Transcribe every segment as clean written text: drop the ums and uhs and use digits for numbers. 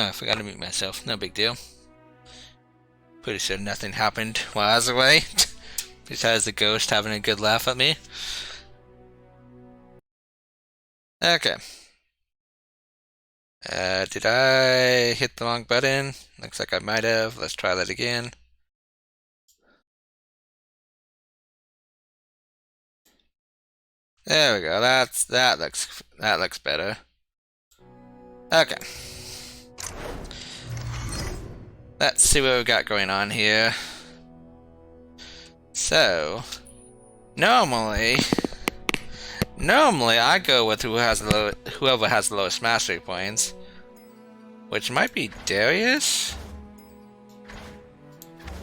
Oh, I forgot to mute myself. No big deal. Pretty sure nothing happened while I was away. Besides the ghost having a good laugh at me. Okay. Did I hit the wrong button? Looks like I might have. Let's try that again. There we go. That looks better. Okay. Let's see what we've got going on here. So, normally I go with whoever has the lowest mastery points, which might be Darius.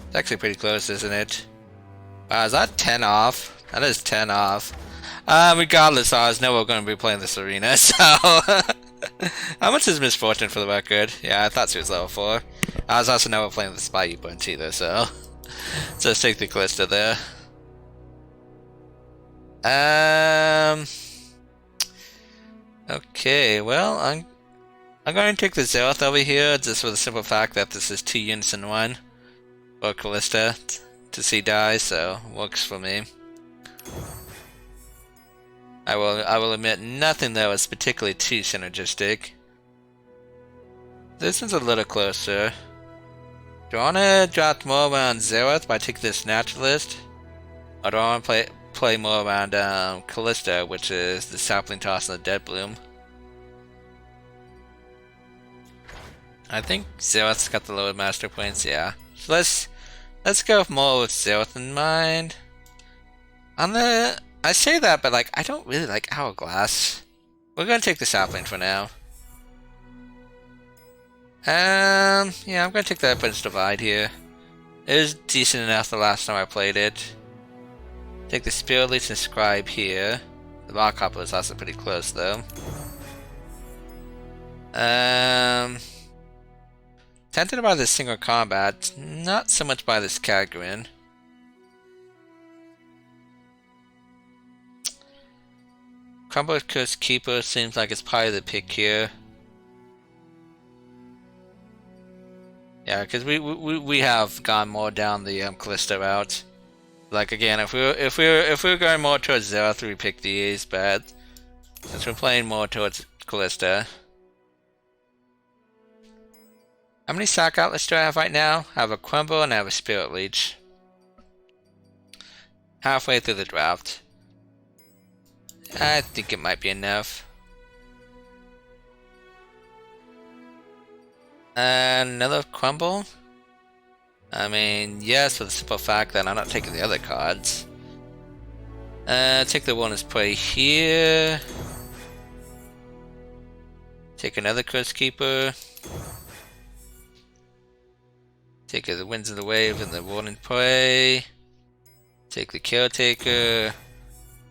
It's actually pretty close, isn't it? Wow, is that 10 off? That is 10 off. Regardless, I was never going to be playing this arena, so... How much is Misfortune for the record? Yeah, I thought she was level 4. I was also never playing the Spy Bunch either, so... So let's take the Callista there. Okay, well, I'm going to take the Zeroth over here, just for the simple fact that this is 2 units in 1. For Callista to see die, so works for me. I will admit nothing that was particularly too synergistic. This one's a little closer. Do I want to drop more around Zeroth by taking this Naturalist? Or do I want to play more around Callista, which is the Sapling Toss and the Dead Bloom? I think Zeroth's got the lower master points, yeah. So let's go more with Zeroth in mind. I say that, but like I don't really like Hourglass. We're gonna take the Sapling for now. Yeah, I'm gonna take the Evidence Divide here. It was decent enough the last time I played it. Take the Spirit Leech and Scribe here. The Rock Hopper is also pretty close though. Tempted by this single combat, not so much by this Kagrin. Combo Curse Keeper seems like it's probably the pick here. Yeah, because we have gone more down the Callista route. Like again, if we were going more towards Zeroth, we pick these, but since we're playing more towards Callista. How many sack outlets do I have right now? I have a Crumble and I have a Spirit Leech. Halfway through the draft. I think it might be enough. Another Crumble? I mean, yes, for the simple fact that I'm not taking the other cards. Take the Wilderness Prey here. Take another Curse Keeper. Take the Winds of the Wave and the Wilderness Prey. Take the Caretaker.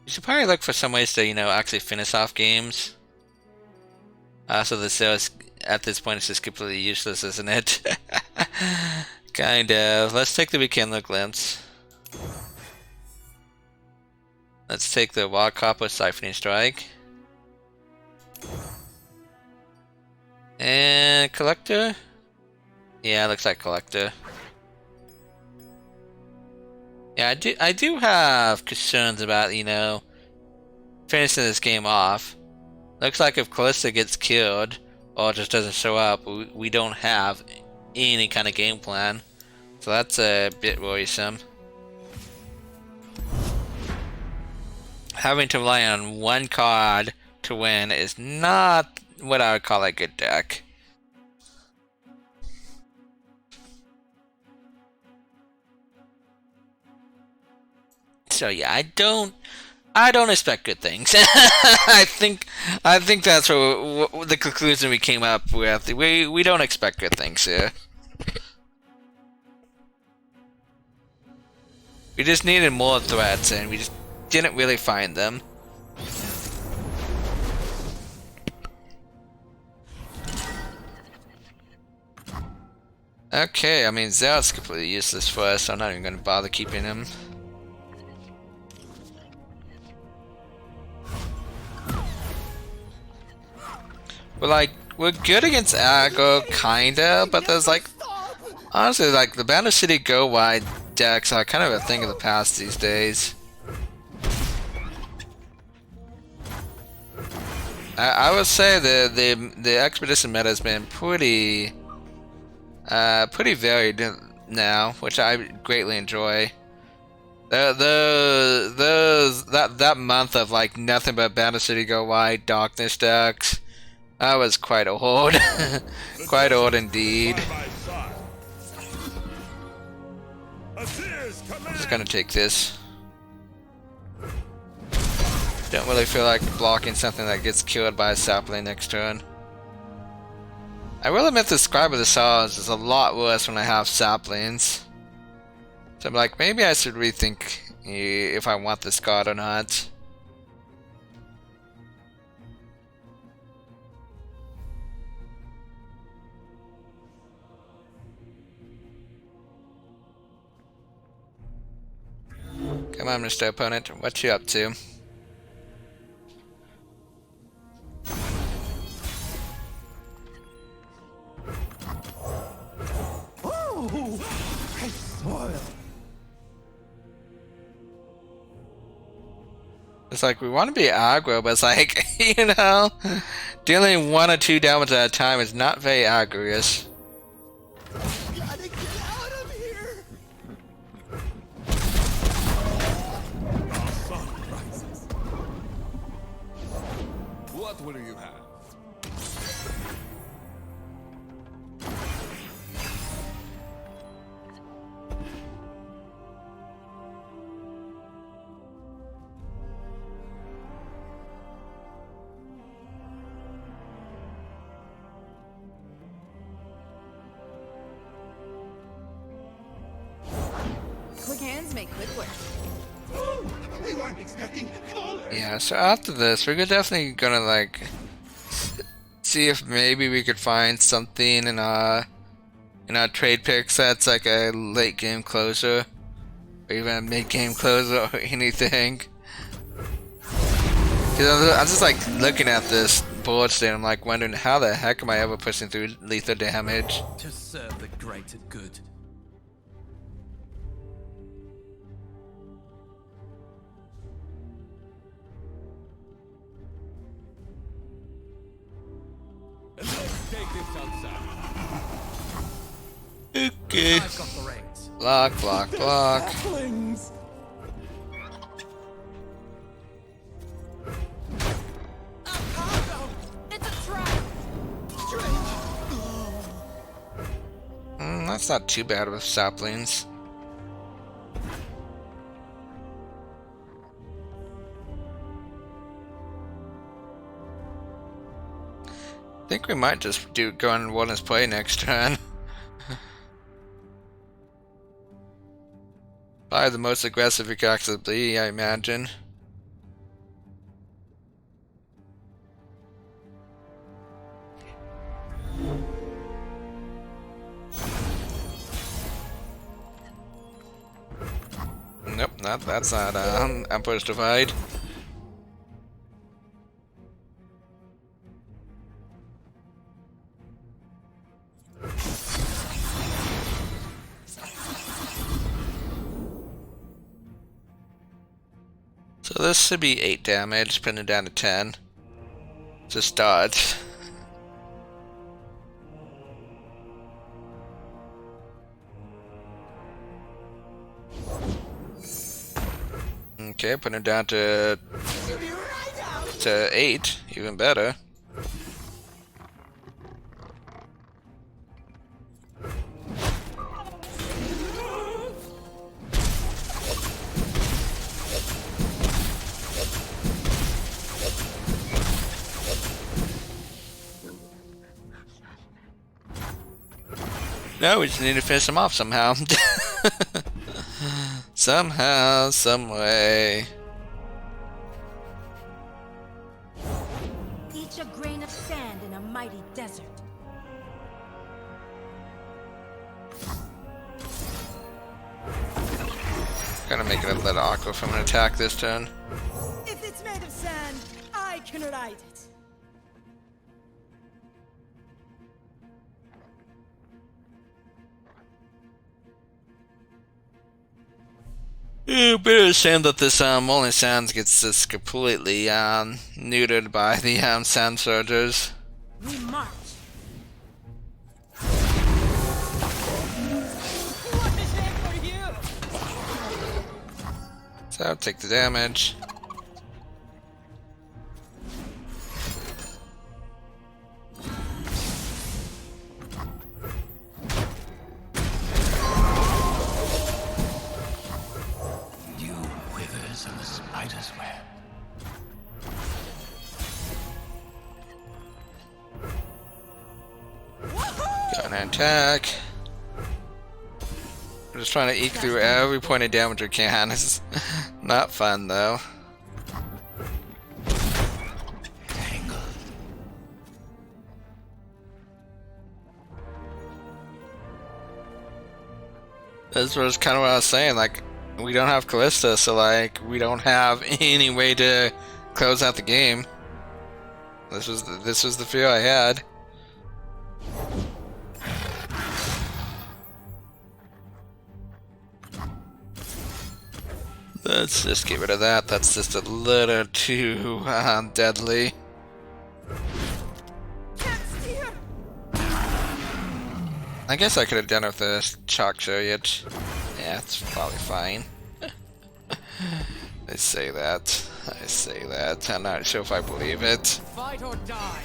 You should probably look for some ways to, actually finish off games. So the sales at this point is just completely useless, isn't it? Kind of. Let's take the Rekindler Glimpse. Let's take the Wild Copper Siphoning Strike. And Collector? Yeah, looks like Collector. Yeah, I do have concerns about, finishing this game off. Looks like if Callista gets killed, or just doesn't show up, we don't have any kind of game plan. So that's a bit worrisome. Having to rely on one card to win is not what I would call a good deck. So yeah, I don't expect good things. I think that's what the conclusion we came up with. We don't expect good things here. We just needed more threats, and we just didn't really find them. Okay, I mean Zeroth's completely useless for us, so I'm not even going to bother keeping him. But like, we're good against aggro, kinda, but there's like honestly like the Banner City go wide decks are kind of a thing of the past these days. I would say the expedition meta has been pretty varied now, which I greatly enjoy. That month of like nothing but Banner City go wide darkness decks, that was quite old, quite old indeed. I'm just gonna take this. Don't really feel like blocking something that gets killed by a sapling next turn. I will admit the Scribe of the Stars is a lot worse when I have saplings. So I'm like, maybe I should rethink if I want this card or not. Come on, Mr. Opponent, what you up to? It's like, we want to be aggro, but it's like, you know, dealing 1 or 2 damage at a time is not very aggressive. Gotta get out of here! Our sun rises. What will you have? Quick hands make quick work. We weren't expecting. Yeah, so after this, we're definitely gonna like see if maybe we could find something in our trade picks that's like a late game closer, or even a mid game closer, or anything. Cause I'm just like looking at this board state, I'm like wondering how the heck am I ever pushing through lethal damage? To serve the greater good. And let's take this outside. Okay. I've got the reins. Block, block, block. Saplings! It's a trap. That's not too bad with saplings. I think we might just go on Wilderness Play next turn. Probably the most aggressive we could actually be, I imagine. Nope, that's not Emperor's Divide. So this should be 8 damage, putting it down to 10. Just dodge. Okay, putting it down to 8, even better. No, we just need to finish him off somehow. Somehow, some way. Each a grain of sand in a mighty desert. Gonna make it a little awkward from an attack this turn. If it's made of sand, I can write it. bit of a shame that this Only Sounds gets just completely neutered by the sound soldiers. We march. What is it for you? So take the damage. You quivers of a spider's web. Gonna attack. I'm just trying to eke through every point of damage we can. It's not fun though. Tangled. This was kind of what I was saying. Like, we don't have Callista, so like, we don't have any way to close out the game. This was the fear I had. Let's just get rid of that. That's just a little too deadly. Can't steer. I guess I could have done it with the chalk chariot. Yeah, it's probably fine. I say that. I say that. I'm not sure if I believe it. Fight or die.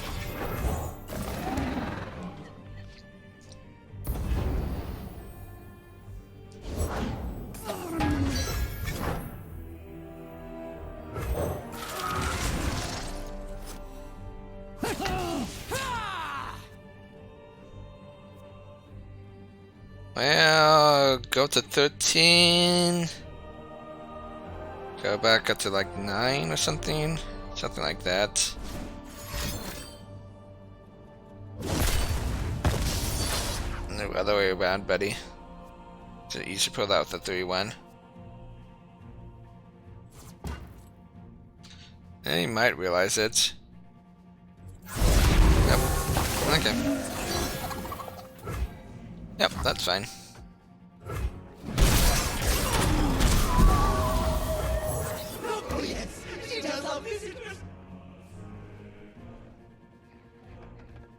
Well, go to 13. Go back up to like 9 or something. Something like that. No other way around, buddy. So you should pull out the 3-1. Yeah, you might realize it. Yep. Okay. Yep, that's fine. Oh yes, she does love music.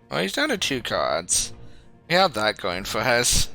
Well, he's down to 2 cards. We have that going for us.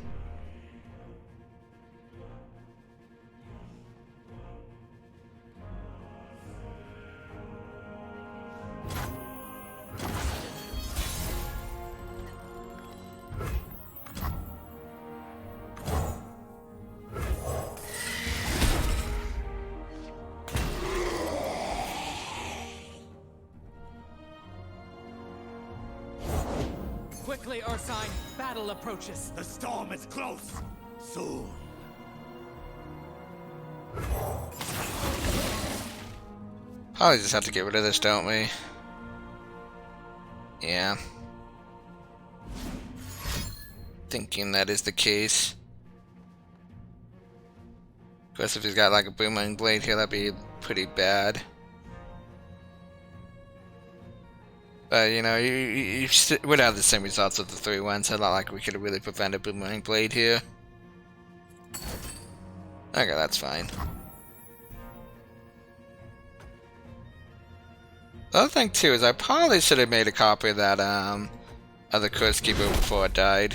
Quickly, Ursine, battle approaches. The storm is close. Soon. Probably just have to get rid of this, don't we? Yeah. Thinking that is the case. Of course, if he's got like a boomerang blade here, that'd be pretty bad. But you know, you would have the same results with the 3-1, so not like we could have really prevented boomerang blade here. Okay, that's fine. The other thing too is I probably should have made a copy of that other Curse Keeper before it died.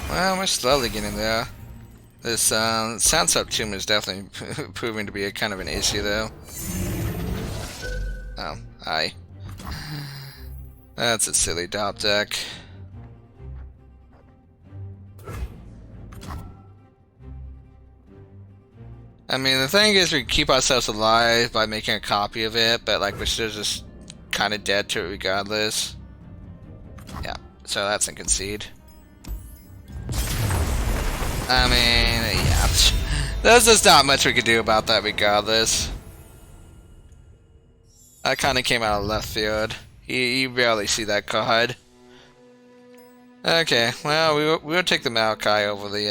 Well, we're slowly getting there. This Soundsub Tomb is definitely proving to be a kind of an issue, though. Oh, hi. That's a silly dop deck. I mean, the thing is, we keep ourselves alive by making a copy of it, but like we're still just kind of dead to it regardless. Yeah, so that's a concede. I mean, yeah, there's just not much we could do about that regardless. That kind of came out of left field. You barely see that card. Okay, well, we'll take the Maokai over the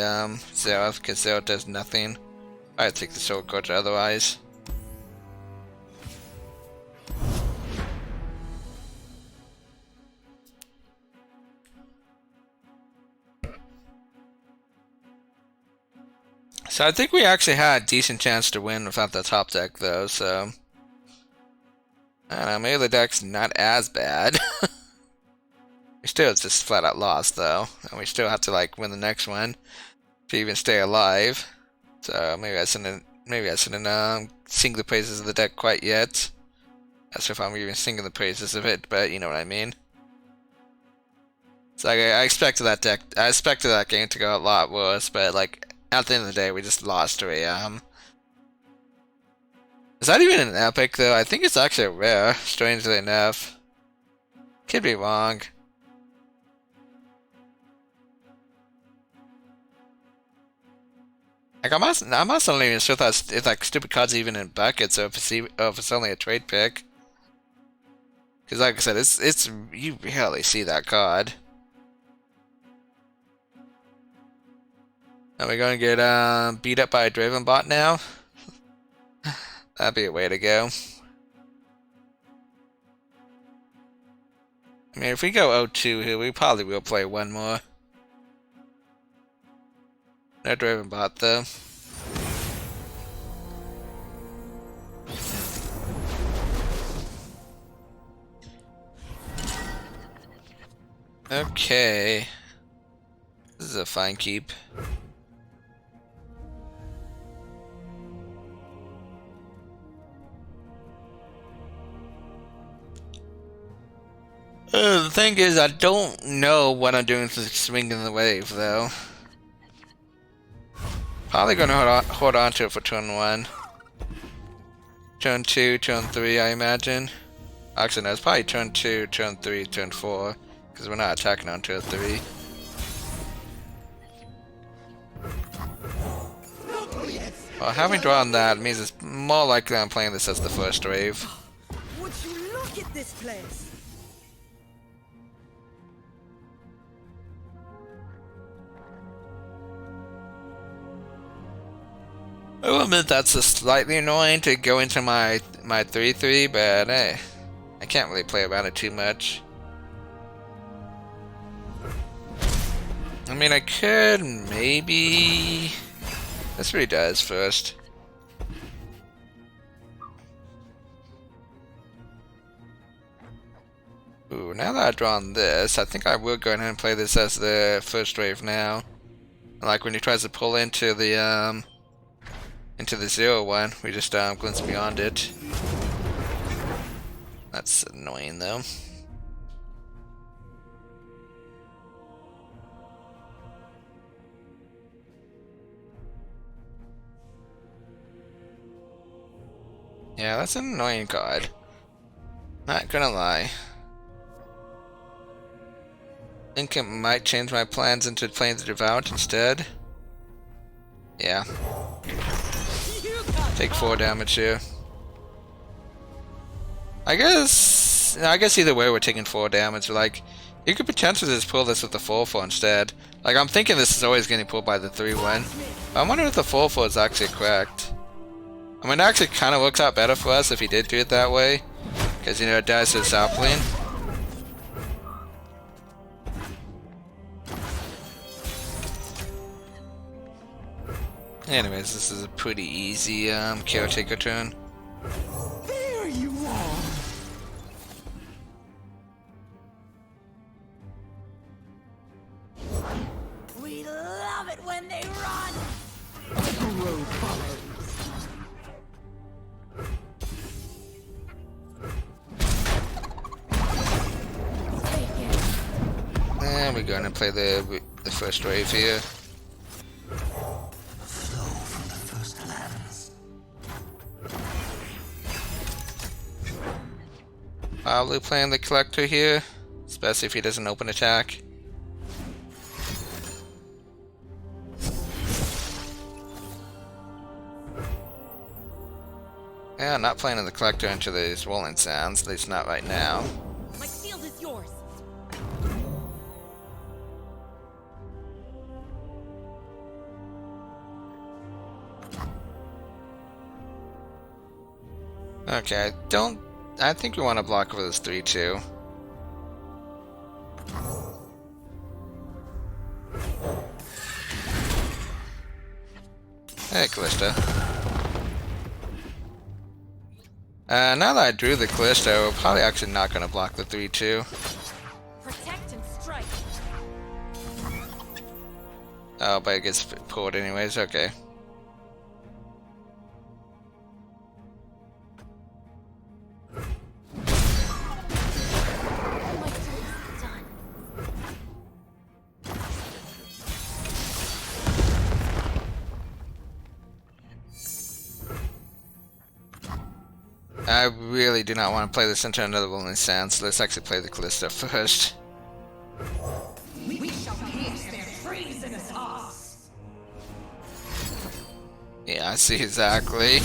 Zereth, because Zereth does nothing. I'd take the Sword Coach otherwise. So I think we actually had a decent chance to win without the top deck, though, so... I don't know, maybe the deck's not as bad. We still just flat out lost, though. And we still have to, like, win the next one to even stay alive. So maybe I shouldn't sing the praises of the deck quite yet. As if I'm even singing the praises of it, but you know what I mean. So I expected that game to go a lot worse, but like at the end of the day, we just lost to a Is that even an epic though? I think it's actually a rare, strangely enough. Could be wrong. Like I'm also not even sure if like stupid cards are even in buckets or if it's only a trade pick. Because like I said, it's you rarely see that card. Are we going to get beat up by a Draven bot now? That'd be a way to go. I mean, if we go 0-2 here, we probably will play one more. No Draven bot though. Okay. This is a fine keep. The thing is, I don't know what I'm doing for swinging the wave, though. Probably gonna hold on to it for turn 1. Turn 2, turn 3, I imagine. Actually, no, it's probably turn 2, turn 3, turn 4. Because we're not attacking on turn 3. Well, having drawn that means it's more likely I'm playing this as the first wave. Would you look at this place? I will admit that's slightly annoying to go into my 3-3, but hey, I can't really play around it too much. I mean, I could maybe... Let's see what he does first. Ooh, now that I've drawn this, I think I will go ahead and play this as the first wave now. Like when he tries to pull into the 0-1, we just glance beyond it. That's annoying though. Yeah, that's an annoying card. Not gonna lie. Think it might change my plans into playing the Devout instead. Yeah. Take 4 damage here. I guess either way we're taking 4 damage. Like, you could potentially just pull this with the 4-4 instead. Like, I'm thinking this is always getting pulled by the 3-1. I wonder if the 4-4 is actually correct. I mean, it actually kind of works out better for us if he did do it that way. Because, you know, it dies to the south lane. Anyways, this is a pretty easy caretaker turn. There you are. We love it when they run. The road follows. And we're going to play the first wave here. Flow from the first lands. Probably playing the collector here, especially if he doesn't open attack. Yeah, not playing in the collector into these rolling sounds, at least not right now. My is yours. Okay, I think we want to block over this 3-2. Hey, Callista. Now that I drew the Callista, we're probably actually not going to block the 3-2. Protect and strike. Oh, but it gets pulled anyways, okay. My task done. I really do not want to play this into another Wilderness Sands, so let's actually play the Callista first. We shall pierce their treasonous hearts. Yeah, I see exactly.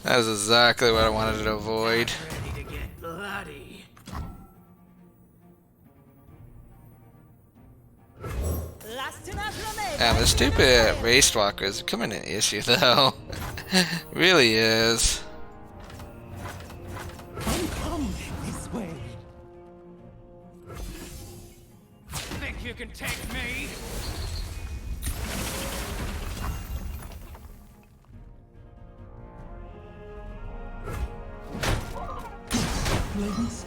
That's exactly what I wanted to avoid. Ready to get bloody. Last enough remain. And the stupid race walker is becoming an issue, though. Really is. Come this way. Think you can take me? Ladies,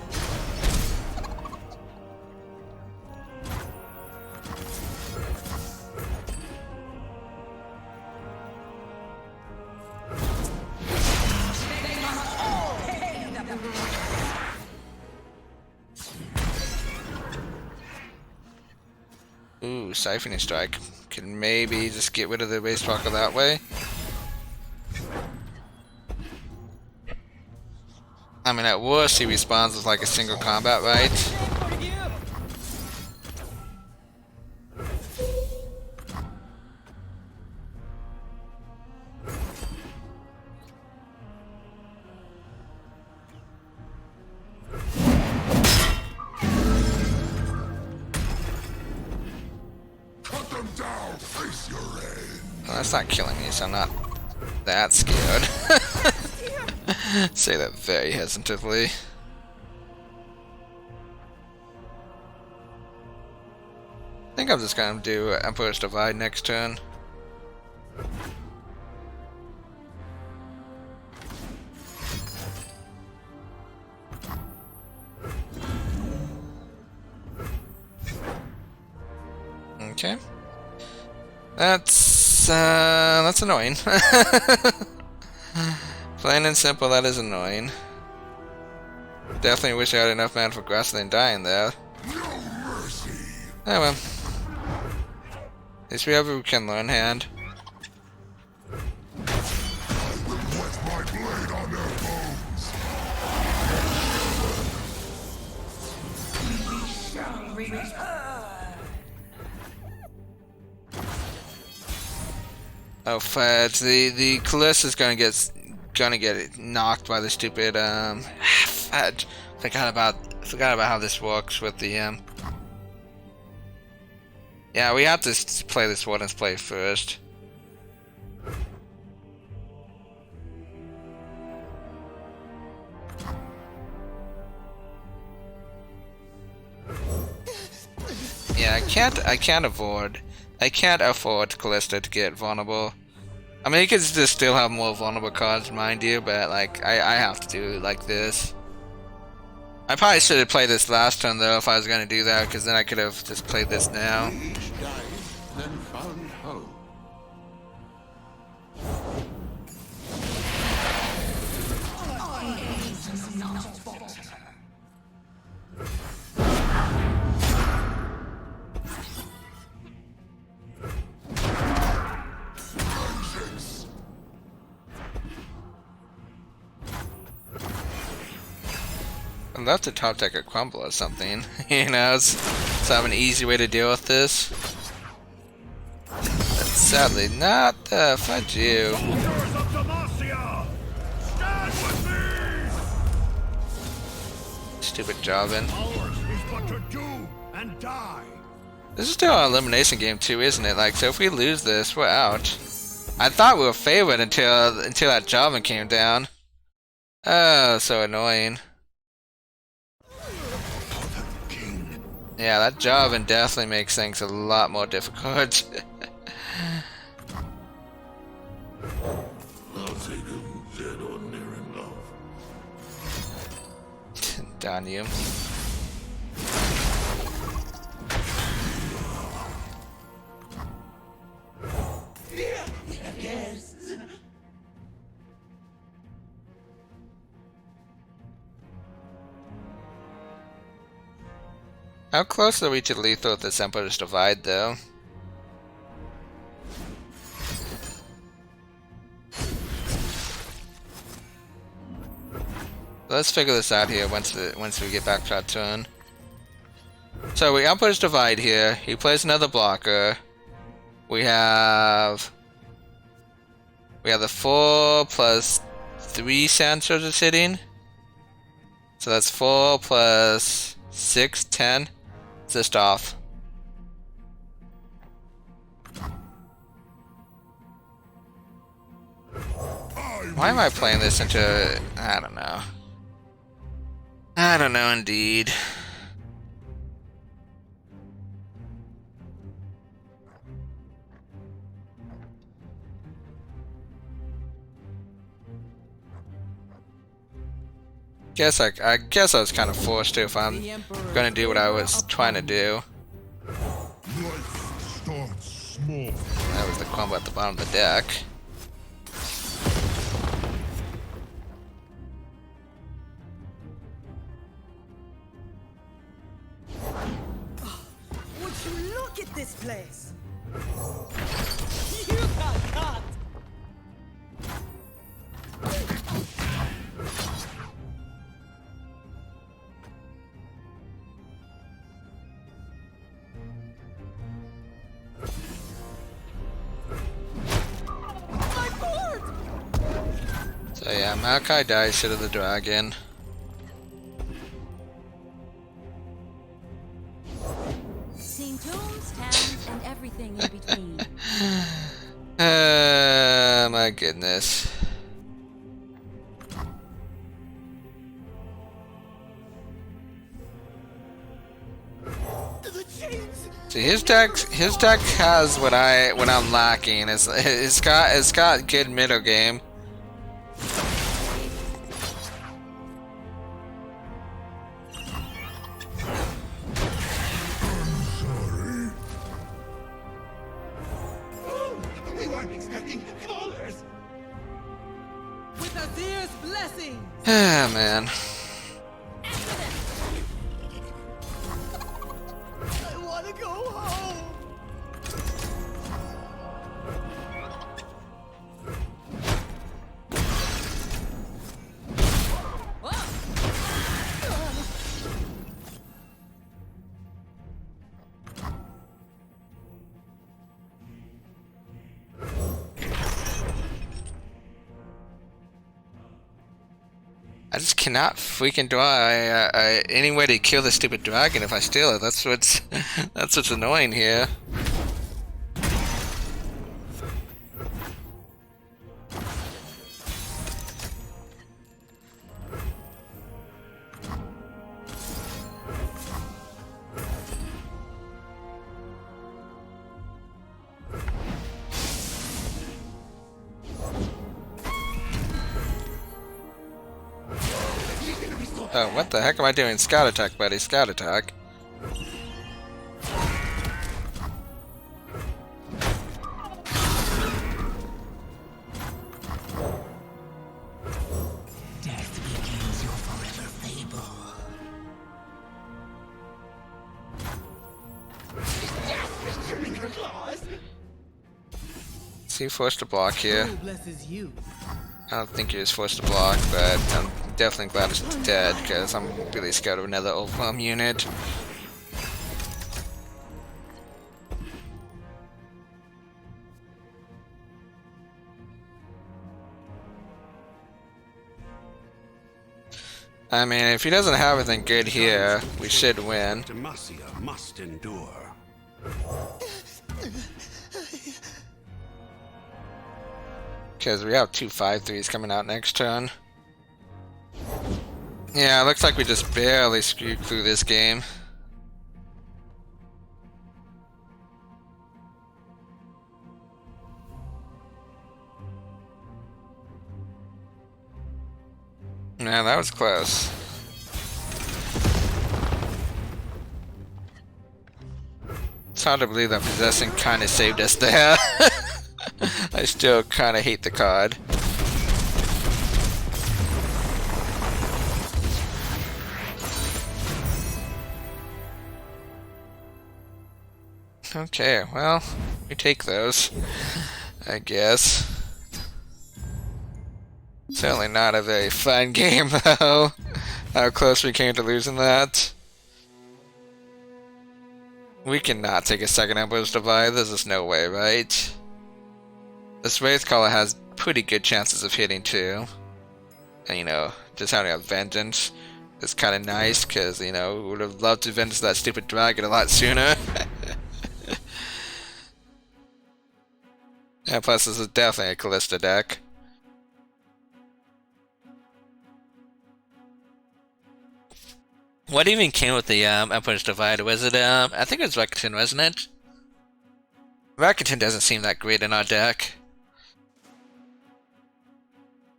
Ooh, Siphoning Strike. Can maybe just get rid of the race walker that way. I mean, at worst, he responds with like a single combat, right? Cut them down, face your end. Well, that's not killing me, so I'm not that scared. Say that very hesitantly. I think I'm just gonna do Emperor's Divide next turn. Okay. That's annoying. Plain and simple, that is annoying. Definitely wish I had enough mana for Grassland dying there. No mercy. Oh well. At least we have a can learn hand. Wet my blade on their bones. shall return. Oh fudge, the Callista's gonna get knocked by the stupid fudge. Forgot about how this works with the Yeah, we have to play this Warden's play first. Yeah, I can't afford Callista to get vulnerable. I mean, he could just still have more vulnerable cards, mind you, but like I have to do it like this. I probably should have played this last turn though if I was gonna do that, because then I could have just played this now. Each died, then found home. I'd love to top deck a crumble or something. You know, it's have an easy way to deal with this. But sadly not. Fudge you. Soldiers of Demacia! Stand with me! Stupid Javin. Ours is but to do and die. This is still an elimination game too, isn't it? Like, so if we lose this, we're out. I thought we were favored until that Javin came down. Oh, so annoying. Yeah, that Javin definitely makes things a lot more difficult. I'll take him dead or near enough. Darn you. How close are we to lethal with this Emperor's Divide, though? Let's figure this out here once we get back to our turn. So we Emperor's Divide here. He plays another blocker. We have the 4 plus 3 Sand Soldiers hitting. So that's 4 plus 6, 10. Just off. Why am I playing this into... I don't know. I don't know indeed. I guess I was kind of forced to if I'm gonna do what I was trying to do. Life starts small. That was the combo at the bottom of the deck. Would you look at this place? You got caught. So yeah, Maokai dies to the dragon. Seen tombs, towns, and everything in between. My goodness. The chains. See, his deck has what I'm lacking. It's got good middle game. We weren't expecting callers. With Azir's blessing! Ah, man. I want to go home. I just cannot freaking draw any way to kill the stupid dragon if I steal it. That's what's that's what's annoying here. Oh, what the heck am I doing? Scout attack, buddy. Scout attack. Death begins your forever fable. Is he forced to block here? Who blesses you? I don't think he was forced to block, but I'm definitely glad it's dead because I'm really scared of another overwhelm unit. I mean, if he doesn't have anything good here, we should win. Demacia must endure. Because we have 2 5/3s coming out next turn. Yeah, it looks like we just barely screwed through this game. Man, that was close. It's hard to believe that possessing kind of saved us there. I still kind of hate the card. Okay, well, we take those, I guess. Certainly not a very fun game, though. How close we came to losing that. We cannot take a second Emperor's Divide. There's just no way, right? This Wraith Caller has pretty good chances of hitting, too. And, you know, just having a Vengeance is kind of nice, because, you know, we would have loved to vengeance that stupid dragon a lot sooner. And plus, this is definitely a Callista deck. What even came with the Emperor's Divide? Was it, I think it was Rakuten, wasn't it? Rakuten doesn't seem that great in our deck.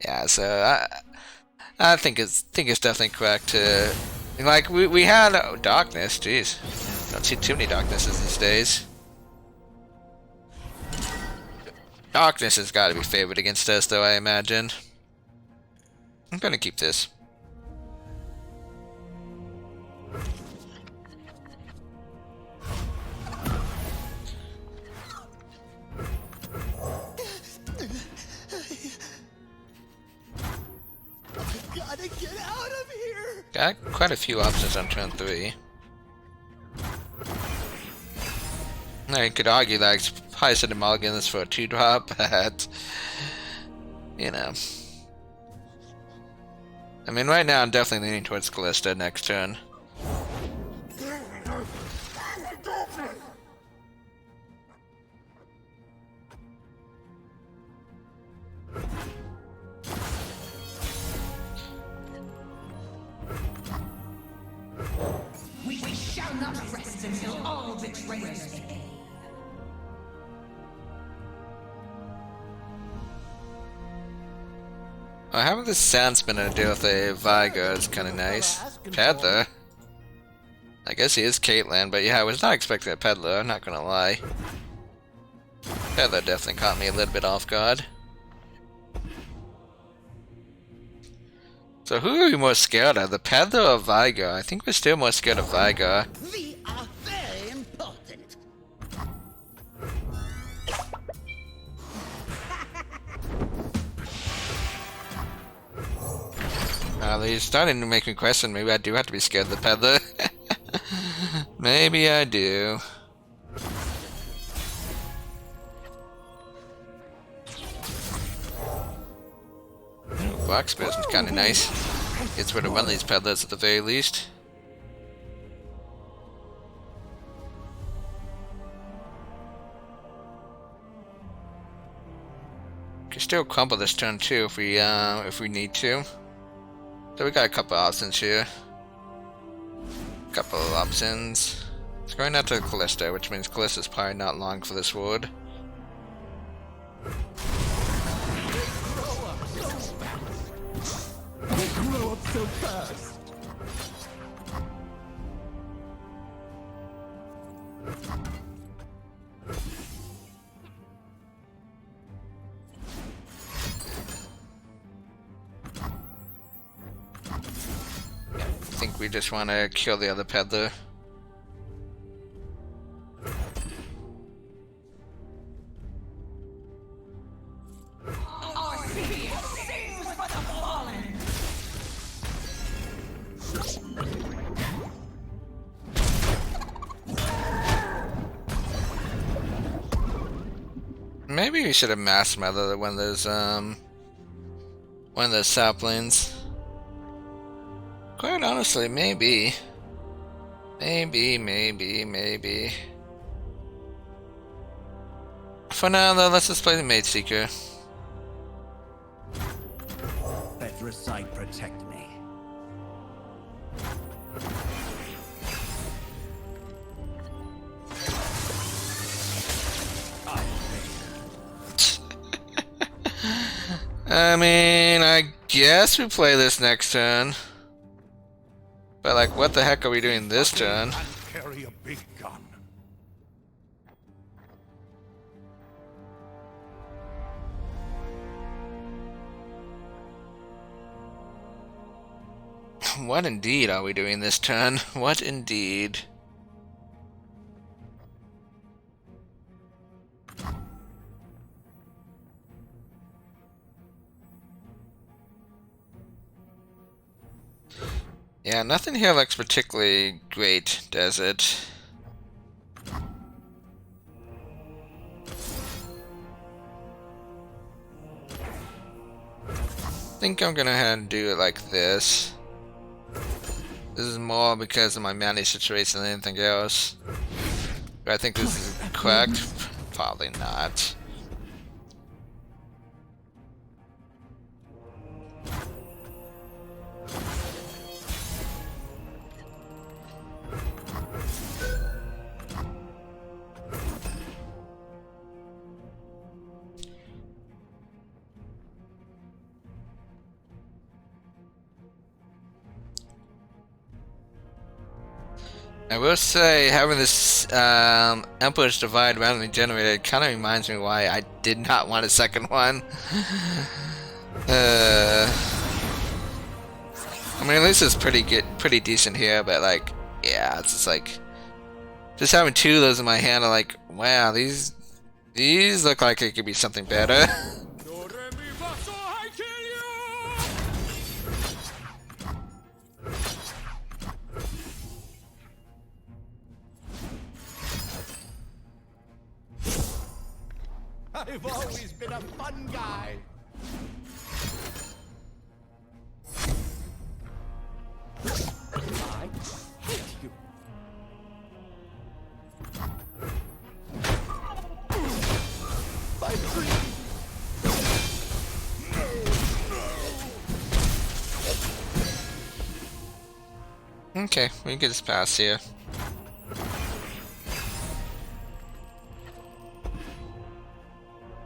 Yeah, so I think it's definitely correct to, like, we had Darkness, jeez. Don't see too many Darknesses these days. Darkness has got to be favored against us, though, I imagine. I'm gonna keep this. Gotta get out of here! Got quite a few options on turn 3. Now, you could argue that I probably should have mulliganed this for a 2-drop, but, you know. I mean, right now I'm definitely leaning towards Callista next turn. We shall not rest until all betrayers pay. Well, having this Sand Spinner deal with a Vigo is kind of nice. Peddler. I guess he is Caitlyn, but yeah, I was not expecting a Peddler, I'm not gonna lie. Peddler definitely caught me a little bit off guard. So who are we more scared of, the Peddler or Vigo? I think we're still more scared of Vigo. We are very important. He's starting to make me question, maybe I do have to be scared of the Peddler. Maybe I do. Blacksmith is kind of nice. Gets rid of one of these peddlers at the very least. Can still crumble this turn too if we need to. So we got a couple options here. Couple of options. It's going out to Callista, which means Callista's probably not long for this ward. Grow up so fast. I think we just want to kill the other peddler. Our city sings for the fallen. Maybe we should have mass mother one of those saplings. Quite honestly, maybe. Maybe. For now, though, let's just play the Mage Seeker. Better sight protect me. I mean, I guess we play this next turn. But, like, what the heck are we doing this turn? Carry a big gun. What indeed are we doing this turn? What indeed? Yeah, nothing here looks particularly great, does it? I think I'm gonna head and do it like this. This is more because of my money situation than anything else. Do I think this is correct? Probably not. I will say, having this Emperor's Divide randomly generated kind of reminds me why I did not want a second one. I mean, at least it's pretty good, pretty decent here, but like, yeah, it's just like, just having two of those in my hand, I'm like, wow, these look like it could be something better. I've always been a fun guy. I hate you. My dream. Okay, we can just pass here.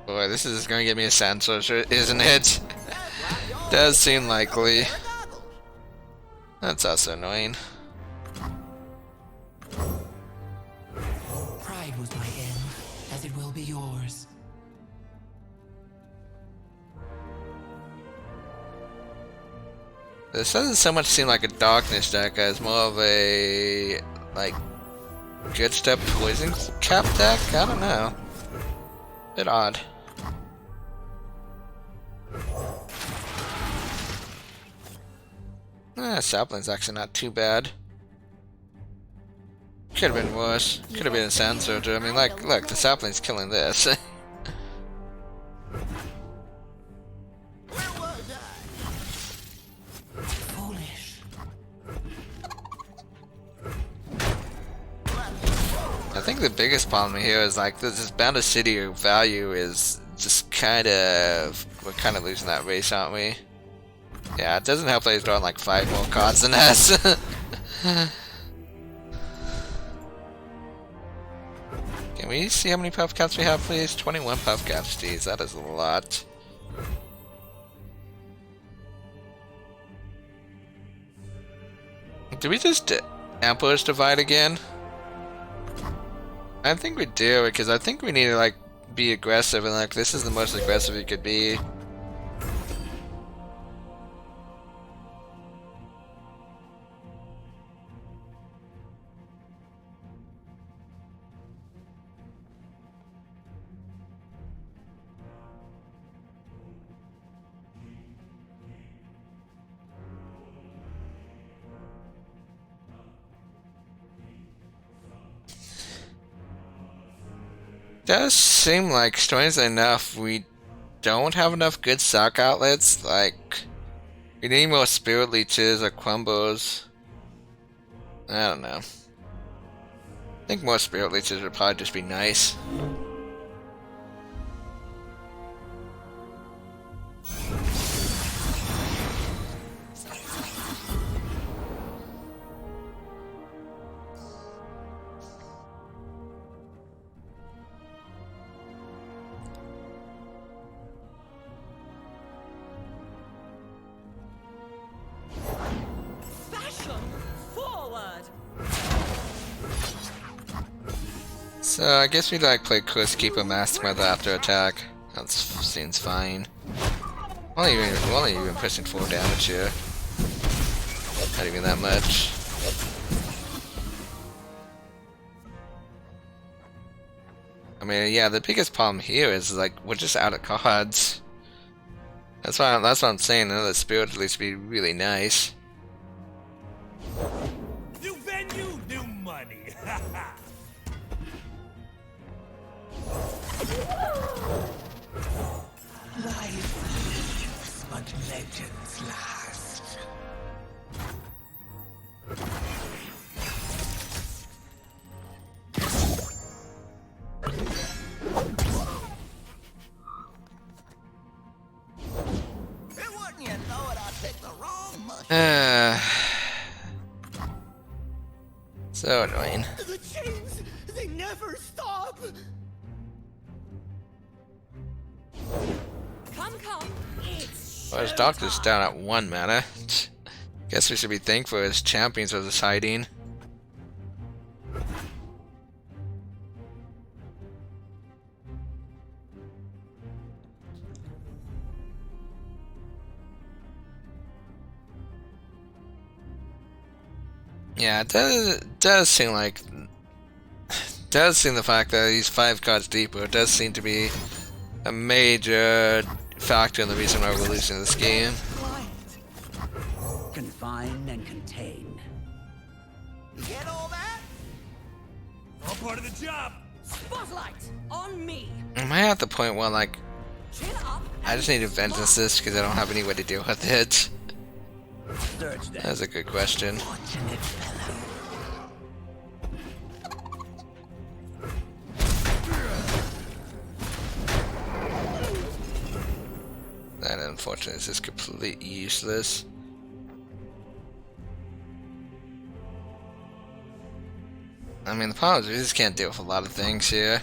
Boy, this is gonna get me a sand sorcerer, isn't it? Does seem likely. That's also annoying. Pride was my end, as it will be yours. This doesn't so much seem like a darkness deck as more of a like good step poison cap deck. I don't know. Bit odd. Sapling's actually not too bad. Could have been worse. Could have been a sand soldier. I mean, like, look, the sapling's killing this. Foolish. I think the biggest problem here is like this Bounded City value is just we're kind of losing that race, aren't we? Yeah, it doesn't help that he's drawing like 5 more cards than us. Can we see how many puff caps we have, please? 21 puff caps, geez, that is a lot. Do we just Emperor's Divide again? I think we do, because I think we need to like be aggressive, and like this is the most aggressive you could be. Does seem like, strangely enough, we don't have enough good stock outlets. Like, We need more spirit leeches or crumbles. I don't know. I think more spirit leeches would probably just be nice. Fashion forward. So I guess we like play Curse Keeper Master Mother after attack. That seems fine. We're only even pushing 4 damage here. Not even that much. I mean, yeah, the biggest problem here is like we're just out of cards. That's what I'm saying. Another spirit at least would be really nice. New venue, new money. Life, but legends last. And wouldn't you know it, I picked the wrong mushroom. So annoying. The chains, they never stop. Come. It's Well, his doctor's down at 1 mana. Guess we should be thankful his champions are just hiding. Yeah, it does seem like the fact that he's 5 cards deeper does seem to be a major factor in the reason why we're losing this game. Confine and contain. You get all that? All part of the job. Spotlight on me. Am I at the point where like Chin up. I just need to vengeance this because I don't have any way to deal with it? Search them. That's a good question. Fortunate fellow. That unfortunately is just completely useless. I mean, the problem is we just can't deal with a lot of things here.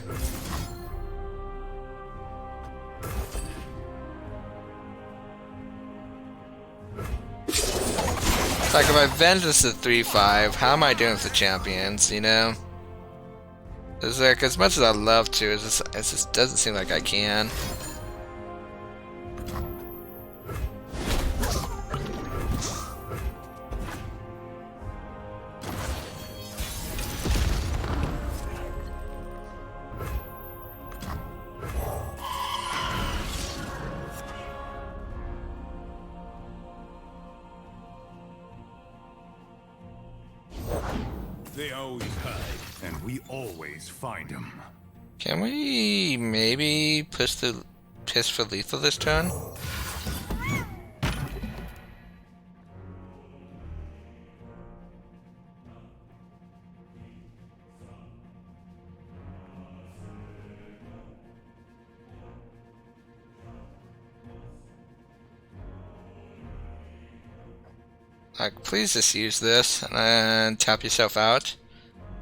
It's like if I vengeance the 3/5, how am I doing with the champions, you know? It's like, as much as I'd love to, it just doesn't seem like I can. They always hide, and we always find them. Can we maybe push for lethal this turn? Like, please just use this and tap yourself out.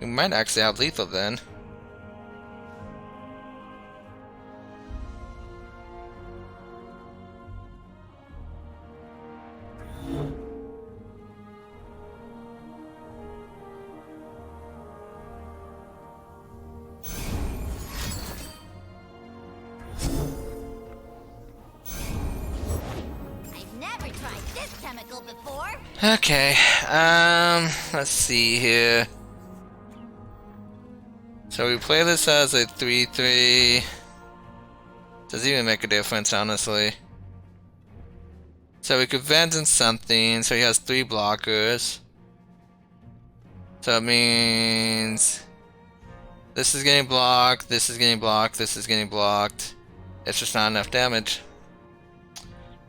We might actually have lethal then. I've never tried this chemical before. Okay, let's see here. So we play this as a 3/3. Doesn't even make a difference, honestly. So we could vengeance something, so he has 3 blockers. So it means this is getting blocked, this is getting blocked, this is getting blocked. It's just not enough damage.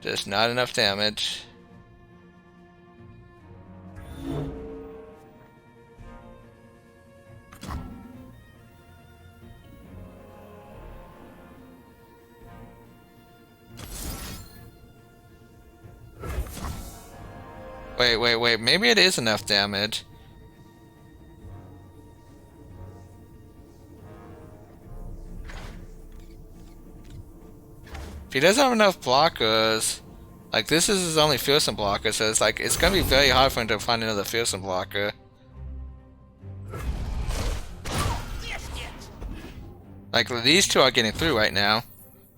Just not enough damage. Wait. Maybe it is enough damage. If he doesn't have enough blockers, like this is his only fearsome blocker, so it's like it's gonna be very hard for him to find another fearsome blocker. Like these two are getting through right now.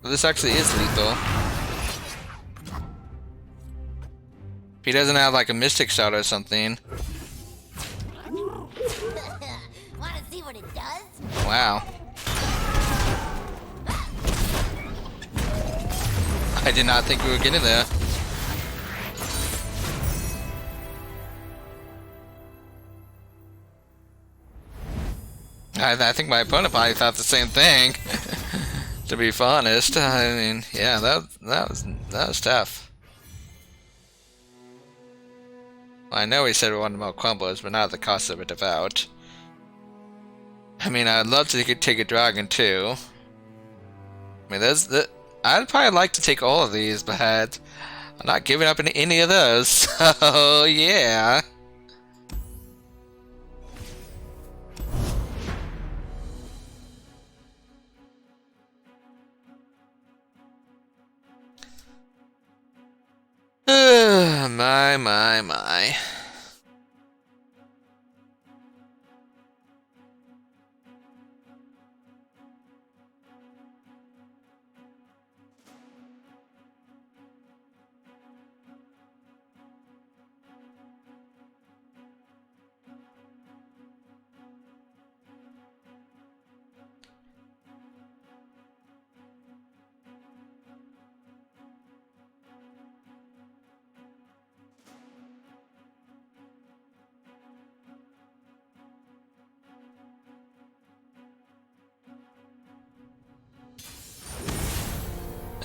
So this actually is lethal. If he doesn't have like a mystic shot or something. Wanna see what it does? Wow. I did not think we were getting there. I think my opponent probably thought the same thing. To be honest, I mean, yeah, that was tough. I know he said we wanted more combos, but not at the cost of a devout. I mean, I'd love to take a dragon too. I mean, I'd probably like to take all of these, but I'm not giving up any of those. So yeah. My.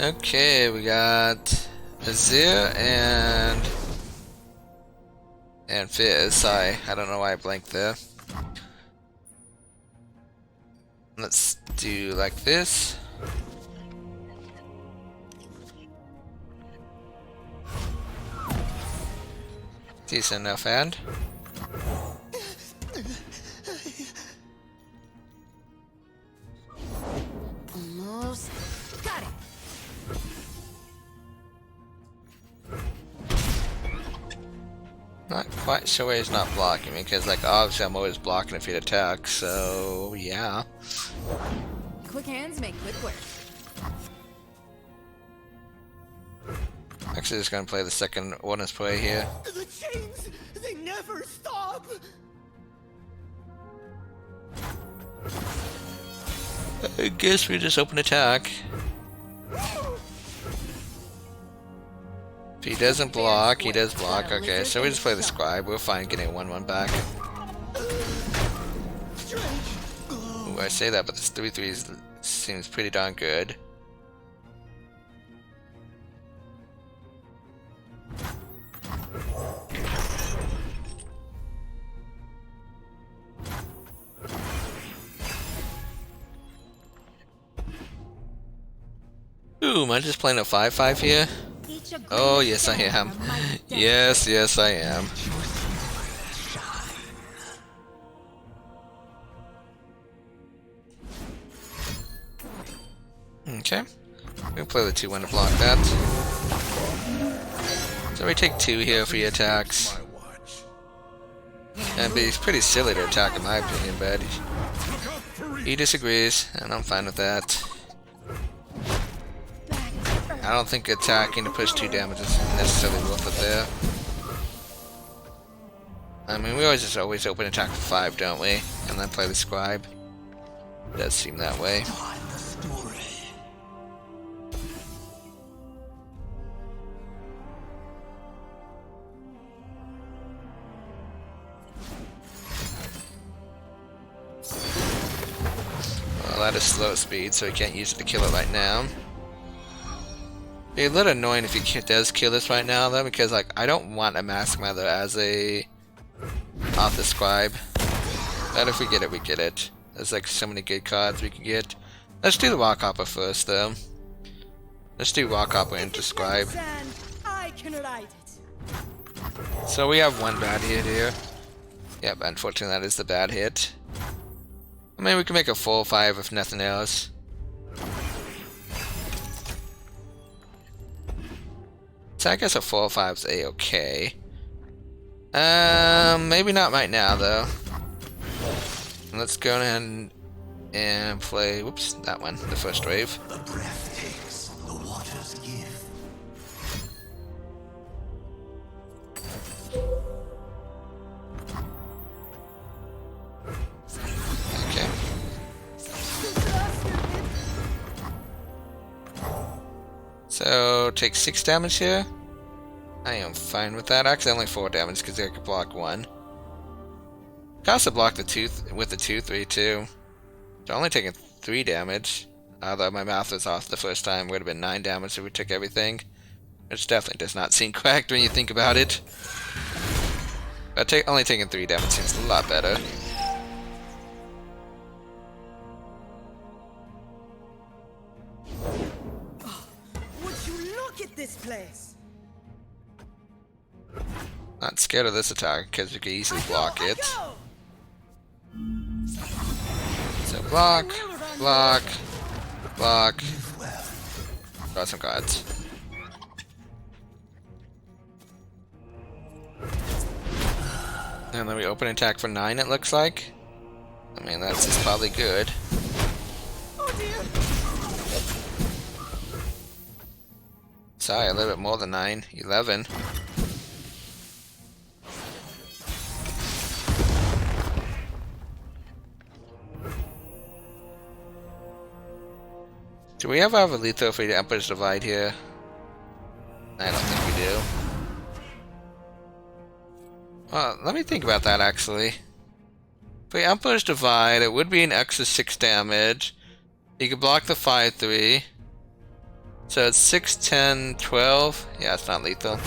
Okay, we got Azir and Fizz. Sorry, I don't know why I blanked there. Let's do like this. Decent enough hand. Almost. Got it. Not quite sure why he's not blocking me, because like obviously I'm always blocking if he'd attack, so yeah. Quick hands make quick work. Actually just gonna play the second Wardens play here. The chains, they never stop. I guess we just open attack. If he doesn't block, he does block. Okay, so we just play the scribe. We're fine getting 1/1 back. Ooh, I say that, but this 3/3 seems pretty darn good. Ooh, am I just playing a 5/5 here? Oh, yes I am. Yes, I am. Okay. We'll play the 2-1 to block that. So we take 2 here for he attacks. And it's pretty silly to attack in my opinion, but he disagrees, and I'm fine with that. I don't think attacking to push 2 damage is necessarily worth it there. I mean, we always open attack for 5, don't we? And then play the scribe. It does seem that way. Well, that is slow speed, so he can't use it to kill it right now. It'd be a little annoying if he does kill this right now, though, because like I don't want a Mask Mother as a off the scribe. But if we get it, we get it. There's like so many good cards we can get. Let's do the Rock Hopper first, though. Let's do Rock Hopper into scribe. I can write it. So we have one bad hit here. Yep, unfortunately that is the bad hit. I mean, we can make a full 5 if nothing else. So I guess a full 5's a-okay. Maybe not right now though. Let's go ahead and play, whoops, that one, the first wave. The breath takes, the waters give. Okay. So, take 6 damage here. I am fine with that. Actually, only 4 damage because I could block 1. Could also block the 2 with the 2-3 too. So only taking 3 damage. Although my math was off the first time, would have been 9 damage if we took everything. Which definitely does not seem correct when you think about it. But only taking 3 damage seems a lot better. Would you look at this place? Not scared of this attack because we can easily block it. So block, block, block. Got some cards. And then we open attack for 9, it looks like. I mean, that's just probably good. Oh dear. Sorry, a little bit more than 9. 11. Do we have our lethal for the Emperor's Divide here? I don't think we do. Well, let me think about that actually. For the Emperor's Divide, it would be an extra 6 damage. You could block the 5-3. So it's 6, 10, 12. Yeah, it's not lethal.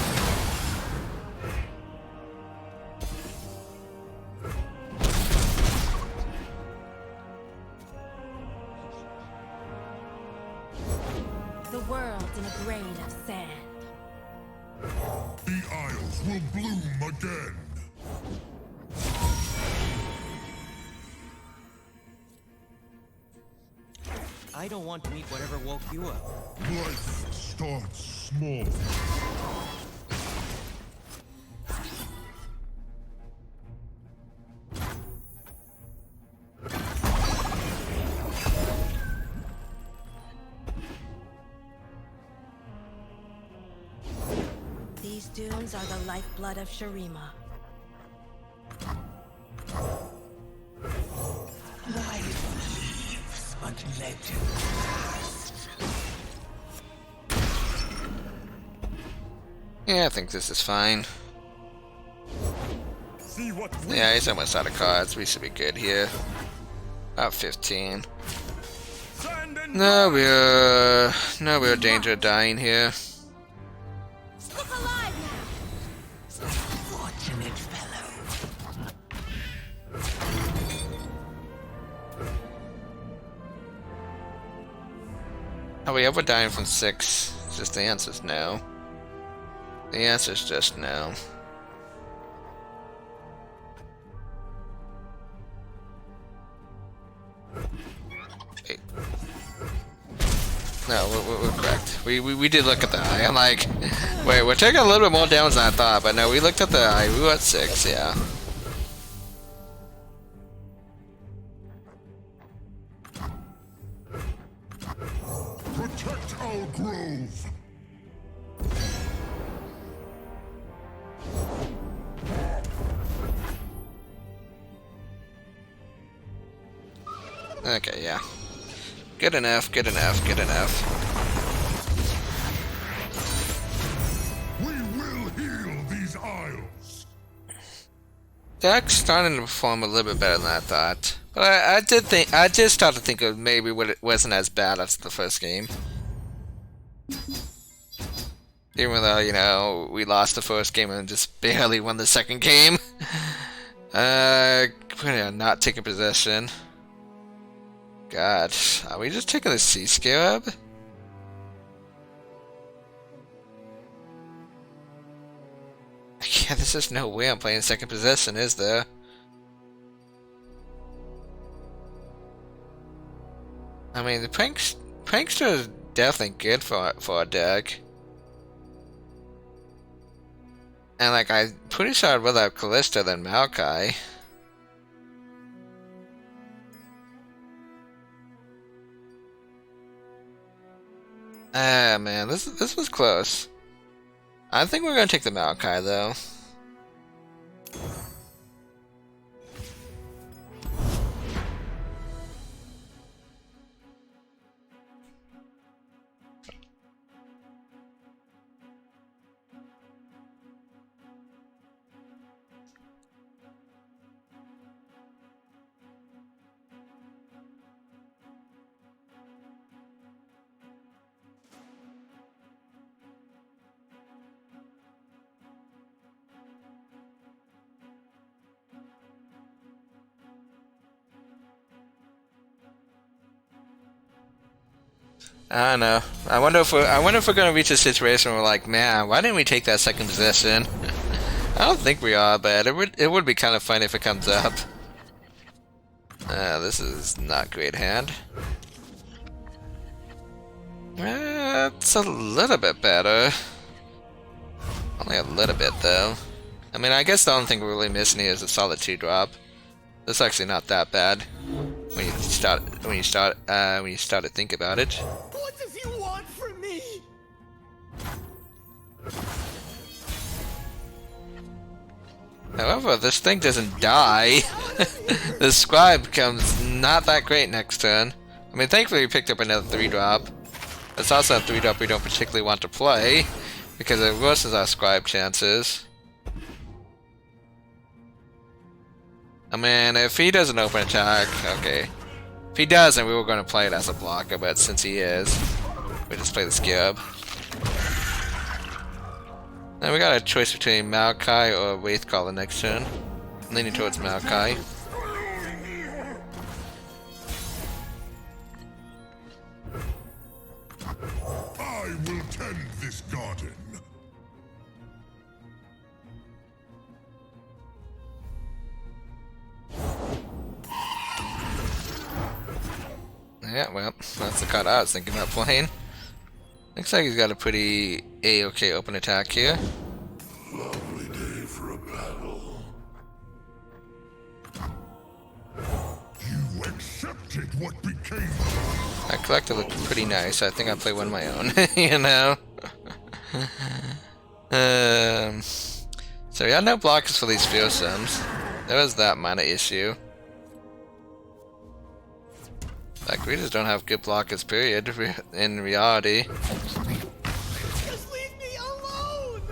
The world's in a grain of sand. The Isles will bloom again. I don't want to meet whatever woke you up. Life starts small. These dunes are the lifeblood of Shurima. Life leaves, but legend lasts. Yeah, I think this is fine. See what Yeah, he's almost out of cards. We should be good here. About 15. No real danger of dying here. Look alive now! Fortunate fellow. Are we ever dying from 6? Just the answer's no. The answer's just no. Wait. No, we're correct. We did look at the eye. I'm like, wait, we're taking a little bit more damage than I thought, but no, we looked at the eye. We were at 6, yeah. Protect our grove. Okay, yeah. Good enough, good enough, good enough. We will heal these Isles. Deck's starting to perform a little bit better than I thought. But I did start to think of maybe it wasn't as bad as the first game. Even though, you know, we lost the first game and just barely won the second game. Not taking possession. God, are we just taking the Sea Scarab? I There's just no way I'm playing second possession, is there? I mean, the prankster is definitely good for a deck. And like, I'm pretty sure I'd rather have Callista than Maokai. Ah man, this was close. I think we're gonna take the Maokai though. I don't know. I wonder if we're gonna reach a situation where we're like, man, why didn't we take that second possession? I don't think we are, but it would be kind of funny if it comes up. This is not great hand. It's a little bit better. Only a little bit though. I mean, I guess the only thing we're really missing here is a solid 2-drop. That's actually not that bad when you start to think about it. What does he want from me? However, this thing doesn't die. The scribe becomes not that great next turn. I mean, thankfully we picked up another 3-drop. It's also a 3-drop we don't particularly want to play because it worsens our scribe chances. I mean, if he doesn't open attack, okay. If he doesn't, we were going to play it as a blocker, but since he is, we just play the Skib. Then we got a choice between Maokai or Wraithcaller next turn. I'm leaning towards Maokai. I will tend this garden. Yeah, well, that's the card I was thinking about playing. Looks like he's got a pretty A-okay open attack here. Lovely day for a battle. You accepted what became. That collector looked pretty nice. I think I play one of my own, you know? So yeah, no blockers for these fearsomes. There was that minor issue. Like, we just don't have good blockers, period, in reality. Just leave me alone!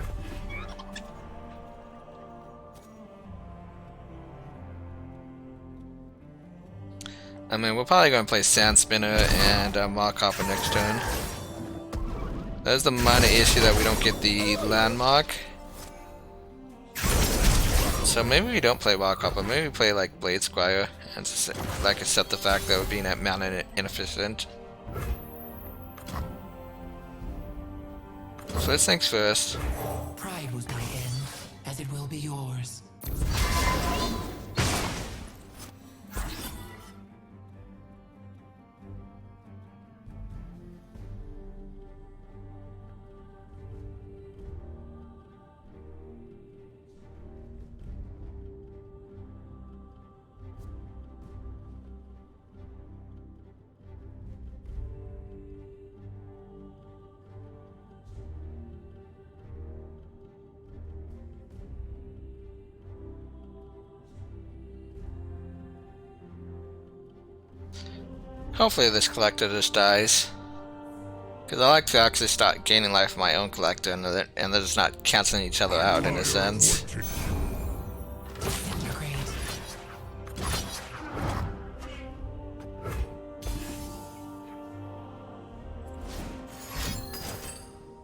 I mean, we're probably going to play Sand Spinner and Markhopper next turn. That's the minor issue that we don't get the landmark. So maybe we don't play Markhopper, maybe we play like Blade Squire and like accept the fact that we're being at mana inefficient. First things first. Pride was my end, as it will be yours. Hopefully this collector just dies. Because I like to actually start gaining life from my own collector and they're just not canceling each other out in a sense.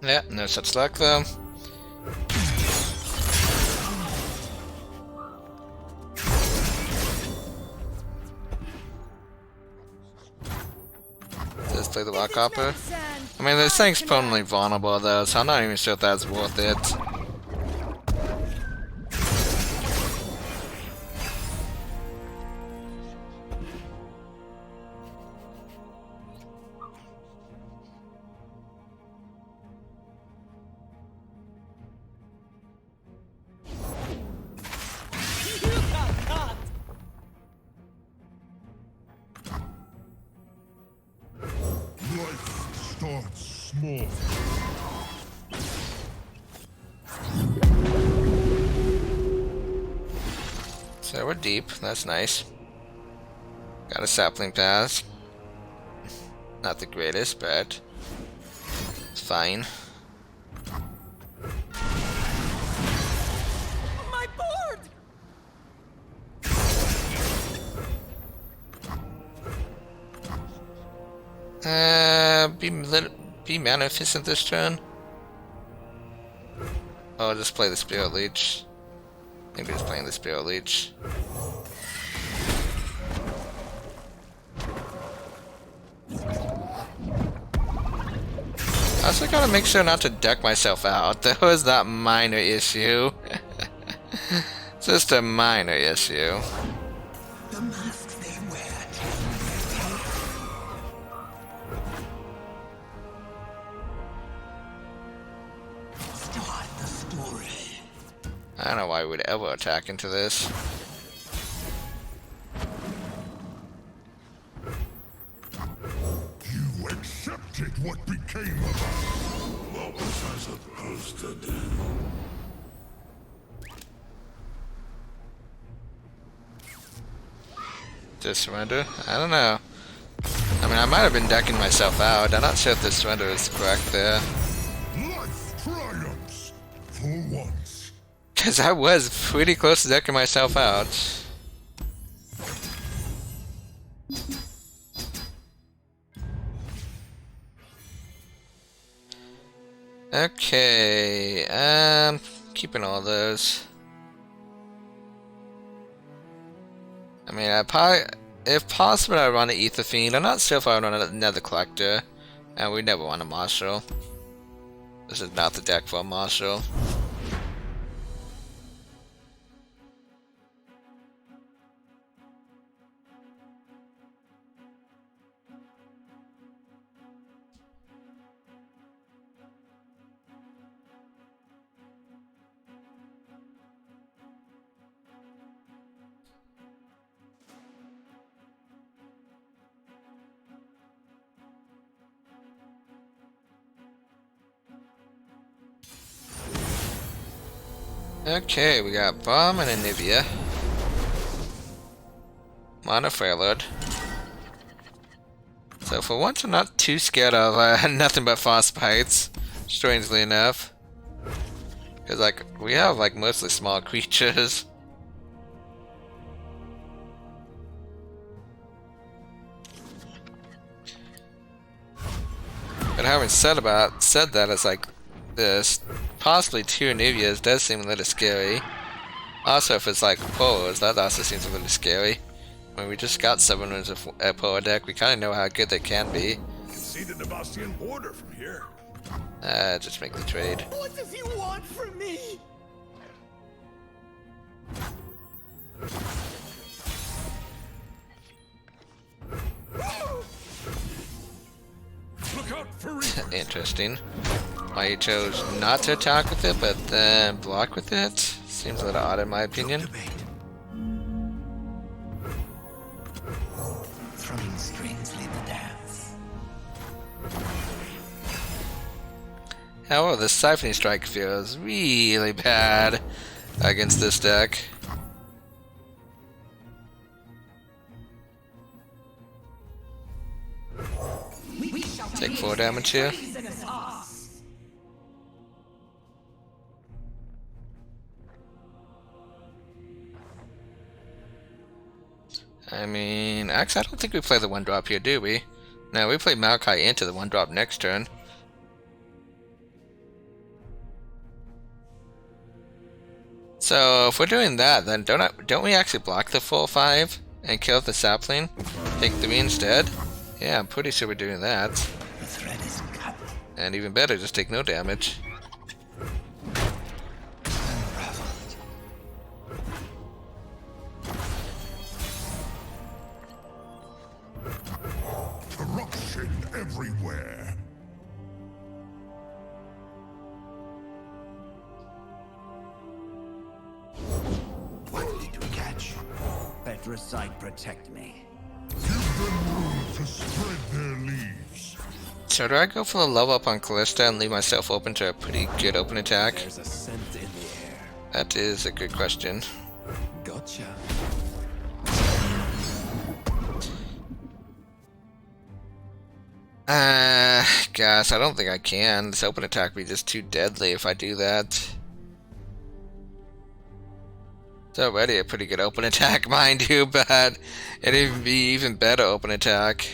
Yeah, no such luck though. Let's play the Markhopper. I mean, this thing's permanently vulnerable though, so I'm not even sure if that's worth it. once more. So we're deep. That's nice. Got a sapling pass. Not the greatest, but it's fine. My board! Be Magnificent this turn. Oh, just play the Spirit Leech. I think we're just playing the Spirit Leech. I also gotta make sure not to deck myself out. That was that minor issue. Just a minor issue. The masks they wear. Start the story. I don't know why we would ever attack into this. You accepted what became of us. What was I supposed to do? Just surrender? I don't know. I mean, I might have been decking myself out. I'm not sure if the surrender is correct there. Life triumphs for once. Because I was pretty close to decking myself out. Okay, keeping all those. I mean, I probably, if possible, I'd run an Ether Fiend. I'm not sure if I run another Collector, and we never want a Marshal. This is not the deck for a Marshal. Okay, we got Bomb and Anivia. Mono Fairlord. So for once I'm not too scared of nothing but Frostbites, strangely enough. Because like, we have like mostly small creatures. But having said that, it's like this possibly 2 Anivias does seem a little scary. Also, if it's like Polos, that also seems a little scary. When we just got 7 rooms of a Polo deck, we kind of know how good they can be. You can see the Nebastian border from here. Just make the trade. What does he want from me? Look out for Reapers. Interesting. Why you chose not to attack with it, but then block with it? Seems a little odd in my opinion. Debate. Thrumming strings lead the dance. However, the Siphoning Strike feels really bad against this deck. Take 4 damage here. I mean, actually, I don't think we play the 1-drop here, do we? No, we play Maokai into the 1-drop next turn. So if we're doing that, then don't we actually block the full 5 and kill the sapling? Take 3 instead? Yeah, I'm pretty sure we're doing that. The thread is cut. And even better, just take no damage. Unraveled. Corruption everywhere. What did we catch? Petricite, protect me. Give them room to spread their leaves. So do I go for the level up on Callista and leave myself open to a pretty good open attack? There's a scent in the air. That is a good question. Gotcha. Gosh, I don't think I can. This open attack would be just too deadly if I do that. It's already a pretty good open attack, mind you, but it'd be even better open attack.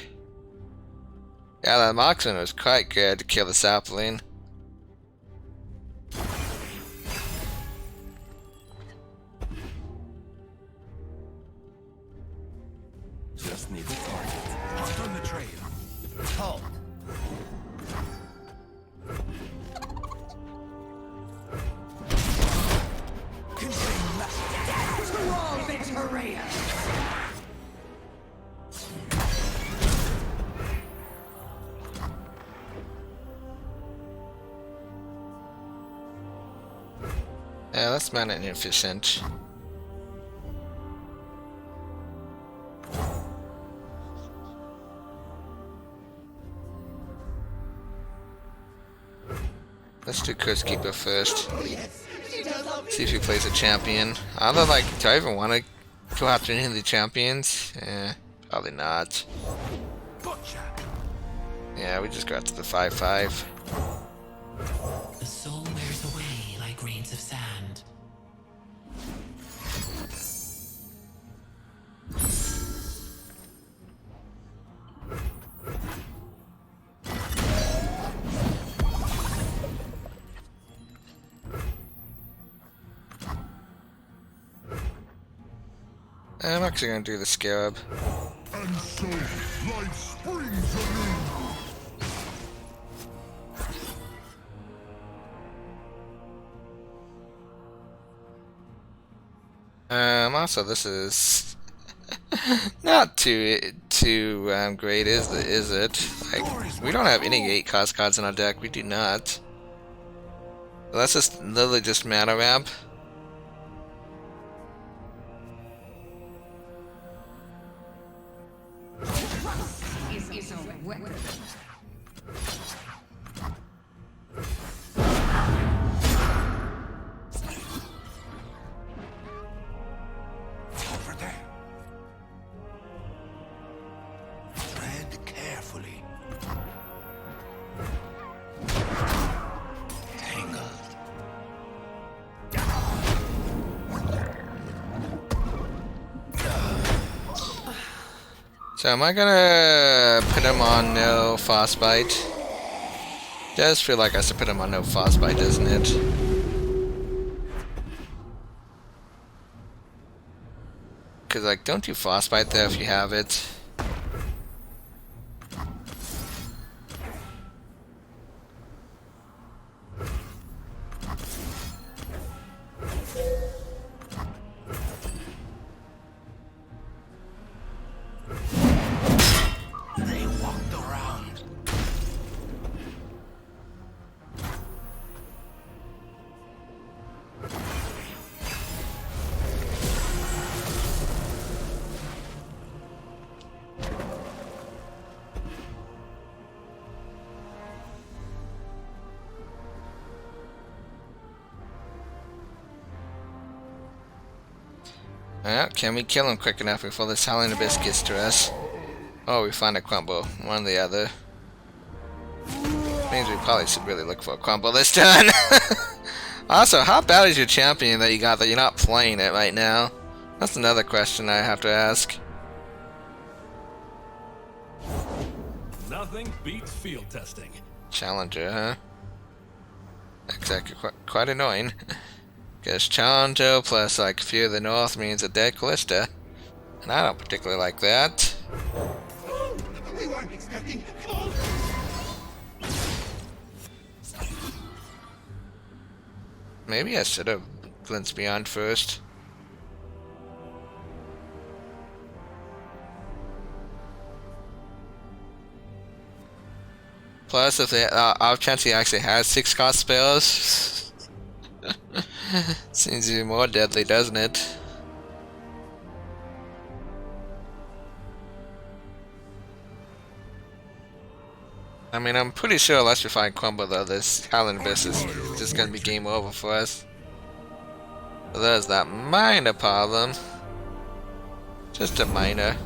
Yeah, that marksman was quite good to kill the sapling. Just need the target. Hot on the trail. Halt. Contain that. To all betrayers! Yeah, that's magnificent. Let's do Curse Keeper first. See if he plays a champion. I don't like. Do I even want to go after any of the champions? Probably not. Yeah, we just got to the 5-5. The soul wears away like grains of sand. I'm actually gonna do the Scarab. And so, life springs anew. Also, this is not too great, is it? Like, we don't have any 8-cost cards in our deck. We do not. Well, that's just literally just mana ramp. Is a weapon. Over there. Tread carefully. Tangled. So am I gonna put him on no frostbite? Does feel like I should put him on no frostbite, doesn't it? Cause like, don't do frostbite there if you have it. They walked around. Well, can we kill him quick enough before this Howling Abyss gets to us? Oh, we find a crumble. One or the other. Means we probably should really look for a crumble this turn. Also, how bad is your champion that you got that you're not playing it right now? That's another question I have to ask. Nothing beats field testing. Challenger, huh? Exactly, quite annoying. Because Challenger plus like Fear of the North means a dead Callista. And I don't particularly like that. We weren't expecting. Maybe I should have Glimpsed Beyond first. Plus, if they, our chance he actually has 6-cost spells, seems even more deadly, doesn't it? I mean, I'm pretty sure unless we find Crumble though, this Howling Abyss is just gonna be game over for us. So there's that minor problem. Just a minor.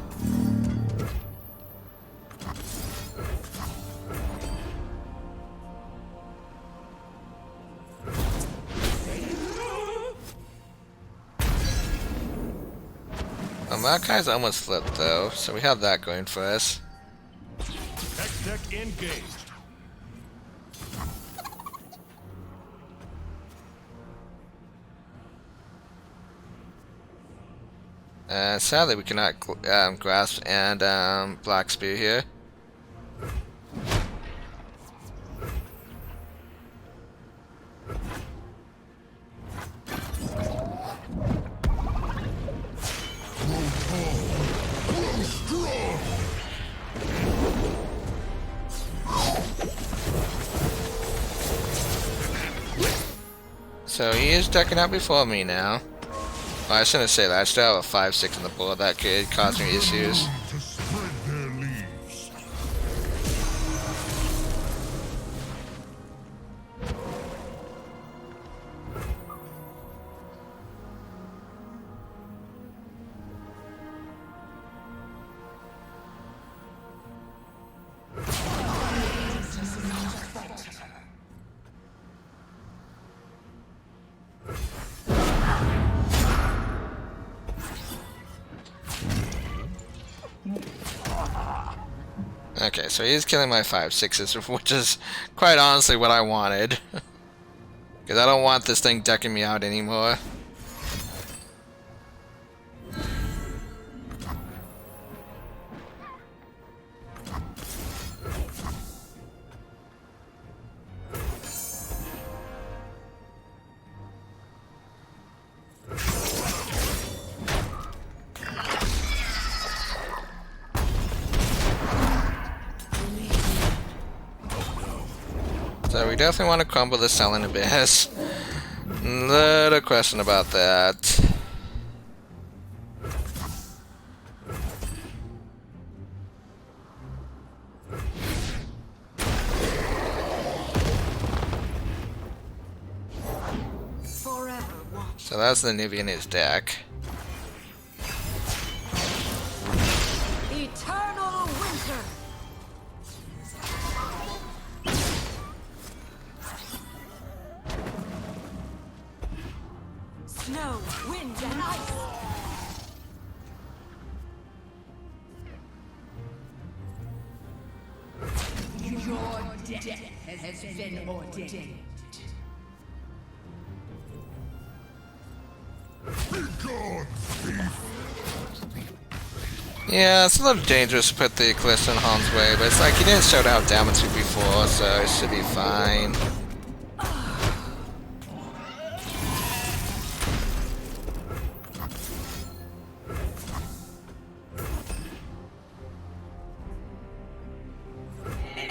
Maokai's almost flipped though, so we have that going for us. Hex deck engaged. Sadly, we cannot grasp and Black Spear here. So he is decking out before me now. Well, I shouldn't say that. I still have a 5-6 on the board. That could cause me issues. To spread their leaves. Okay, so he's killing my 5-6s, which is quite honestly what I wanted. Because I don't want this thing decking me out anymore. So we definitely want to crumble the Selling Abyss. Not a question about that. Forever watch. So that's the Nivea in his deck. Eternal winter. Snow, wind, and ice. Your death has been ordained. Be gone, thief! Yeah, it's a little dangerous to put the Eclipse in harm's way, but it's like he didn't show how damage me before, so it should be fine.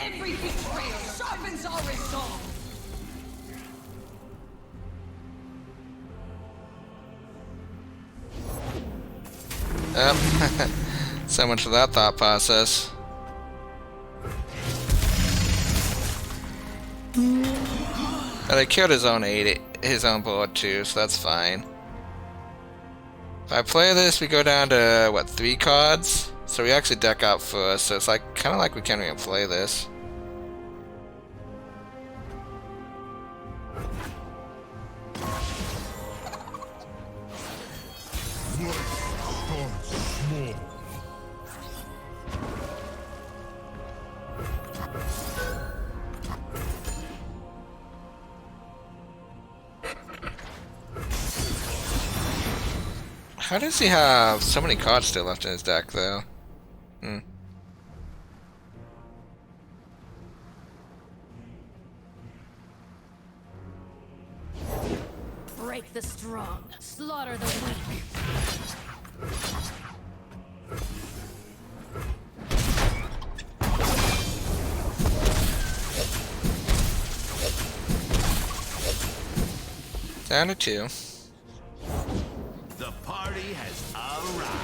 Every betrayal sharpens our resolve. Yep. So much for that thought process. But I killed his own board too, so that's fine. If I play this, we go down to what, 3 cards? So we actually deck out first, so it's like kind of like we can't even play this. Life starts small. How does he have so many cards still left in his deck, though? Break the strong, slaughter the weak. Down to 2. The party has arrived.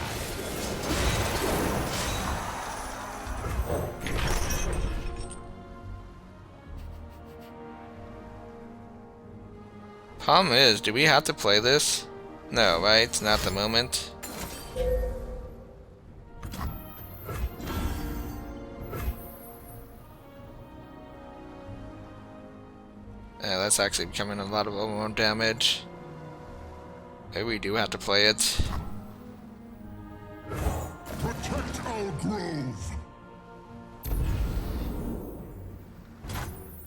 Problem is, do we have to play this? No, right? It's not the moment. Yeah, that's actually becoming a lot of overwhelm damage. Maybe we do have to play it. Protect our grove.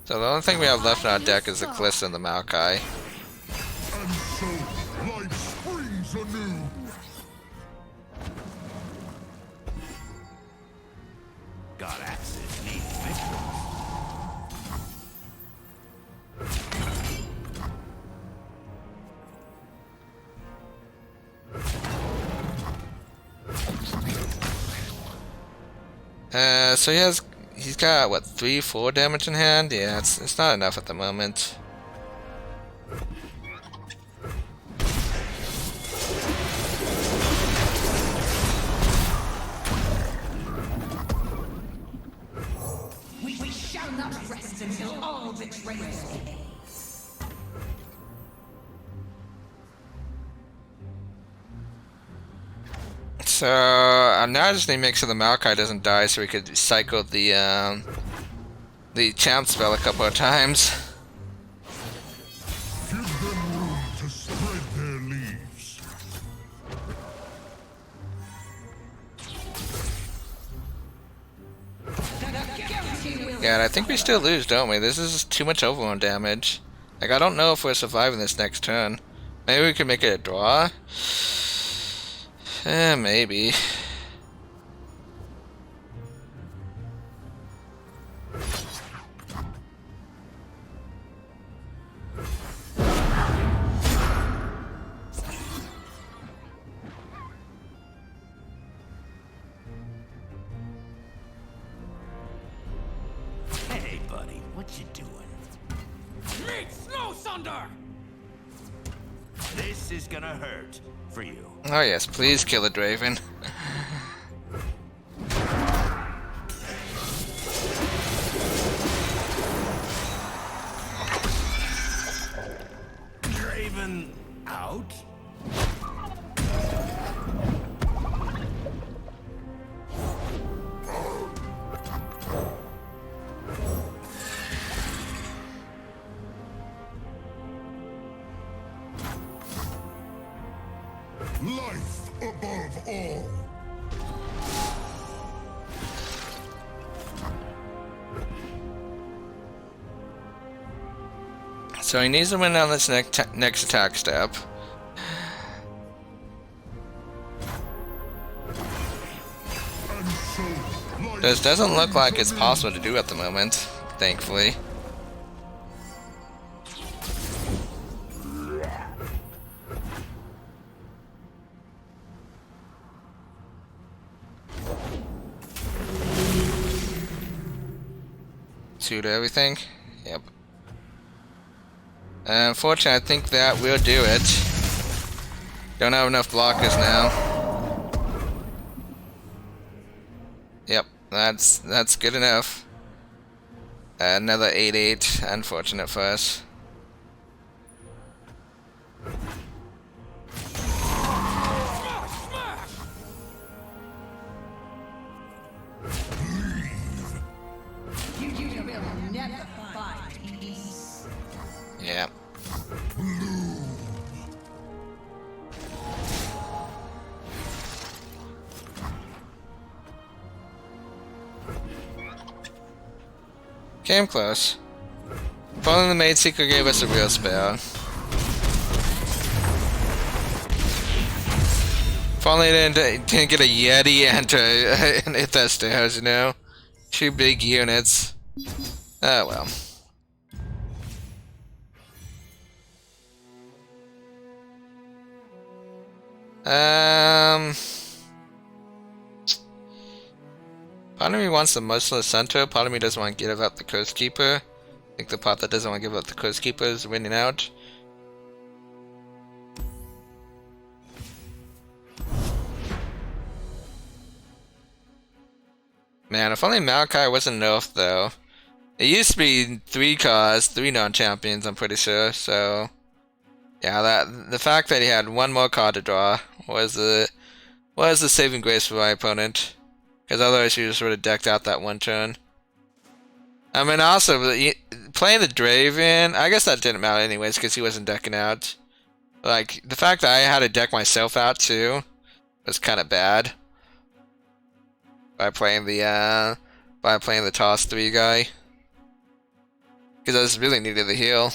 So the only thing we have left in our deck is the Cliffs and the Maokai. And so, life springs anew. God axes need victims. So he's got what, 3-4 damage in hand? Yeah, it's not enough at the moment. We shall not rest until all betrayers pay. So now I just need to make sure the Maokai doesn't die, so we could cycle the champ spell a couple of times. Give them room to spread their leaves. Yeah, and I think we still lose, don't we? This is too much overwhelm damage. Like, I don't know if we're surviving this next turn. Maybe we can make it a draw? Maybe. Hey, buddy, what you doing? Meet Snow Sunder! This is gonna hurt for you. Oh yes, please kill the Draven. Draven out? Life above all. So he needs to win on this next attack step. And so, life This doesn't look like it's springs possible to do at the moment, thankfully. Two to everything? Yep. Unfortunately, I think that will do it. Don't have enough blockers now. Yep, that's good enough. Another 8-8, unfortunate for us. You will never find peace. Yeah. Came close. Following the Maid Seeker gave us a real spell. Finally didn't get a Yeti and an Ithestos, you know? Two big units. Oh well. Part of me wants the Merciless Center, part of me doesn't want to give up the Curse Keeper. I think the part that doesn't want to give up the Curse Keeper is winning out. Man, if only Maokai wasn't nerfed though. It used to be 3 cards, 3 non-champions, I'm pretty sure, so... Yeah, that the fact that he had one more card to draw was the saving grace for my opponent, because otherwise he just would have decked out that one turn. I mean, also playing the Draven, I guess that didn't matter anyways because he wasn't decking out. Like the fact that I had to deck myself out too was kind of bad by playing the toss 3 guy, because I just really needed the heal.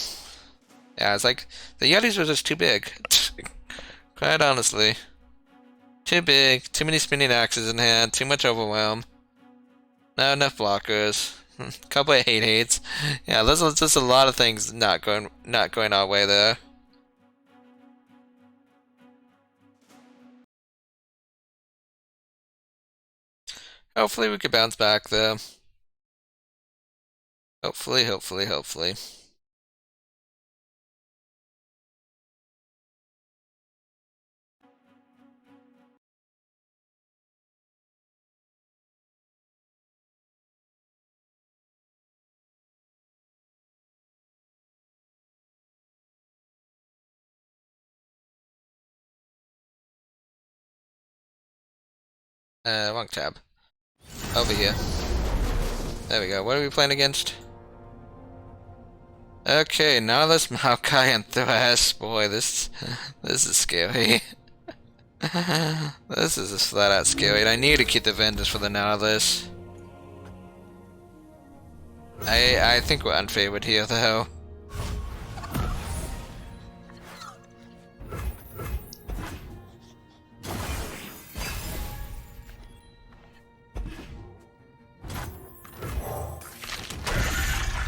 Yeah, it's like the Yetis were just too big. Quite honestly. Too big, too many spinning axes in hand, too much overwhelm. Not enough blockers. Couple of hates. Yeah, there's just a lot of things not going our way there. Hopefully we could bounce back though. Hopefully. Wrong tab. Over here. There we go. What are we playing against? Okay, now this Maokai and Thrash. Boy, this is scary. This is just flat out scary, and I need to keep the Vengeance for the Nautilus. I think we're unfavored here, though.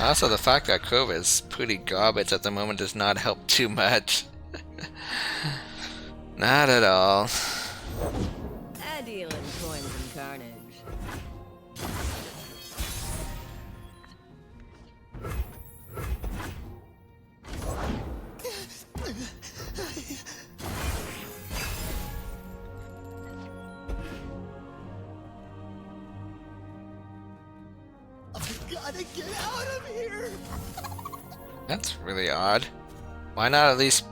Also, the fact that Cove is pretty garbage at the moment does not help too much. Not at all. I deal in coins and carnage. Gotta get out of here! That's really odd. Why not at least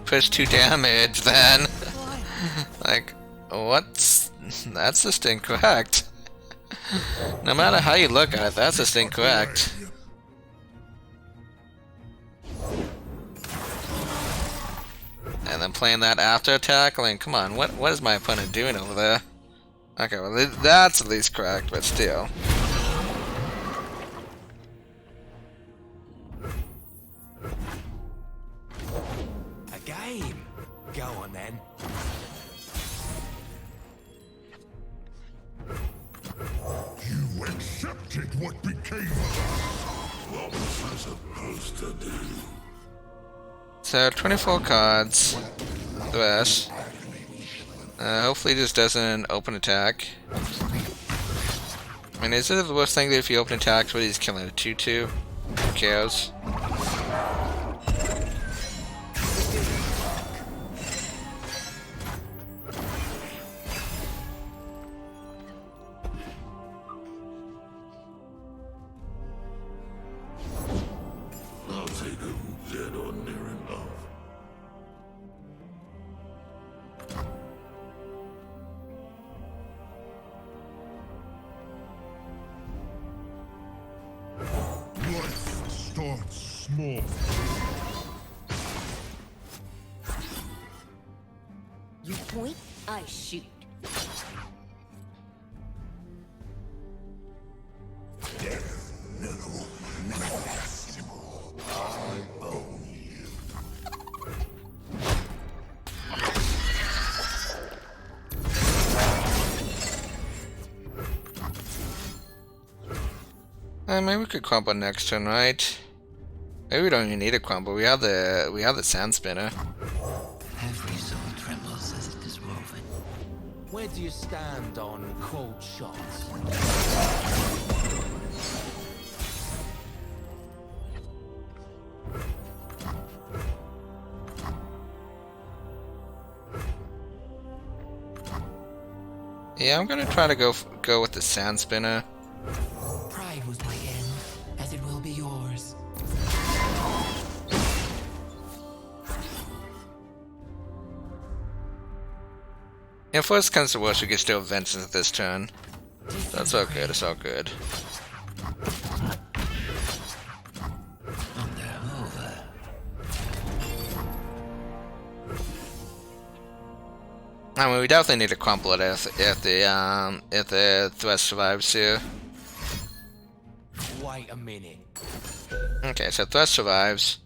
push 2 damage then? Like, what's... That's just incorrect. No matter how you look at it, that's just incorrect. And then playing that after attack, like, come on, what is my opponent doing over there? Okay, well that's at least correct, but still. A game. Go on then. You accepted what became of us. What was I supposed to do? So 24 cards. The rest. Hopefully this doesn't open attack. I mean, is it the worst thing that if you open attacks, what he's killing a 2/2? Who cares? I'll take him dead or near enough. Life starts small. You point, I shoot. Maybe we could crumble next turn, right? Maybe we don't even need a crumble. We have the sand spinner. Every soul trembles as it is woven. Where do you stand on cold shots? Yeah, I'm gonna try to go with the sand spinner. Pride was my end, as it will be yours. If worst comes to worst, we can still Vengeance this turn. So it's all good, it's all good. I mean, we definitely need to crumple it if the Thrust survives here. Wait a minute. Okay, so Thrust survives.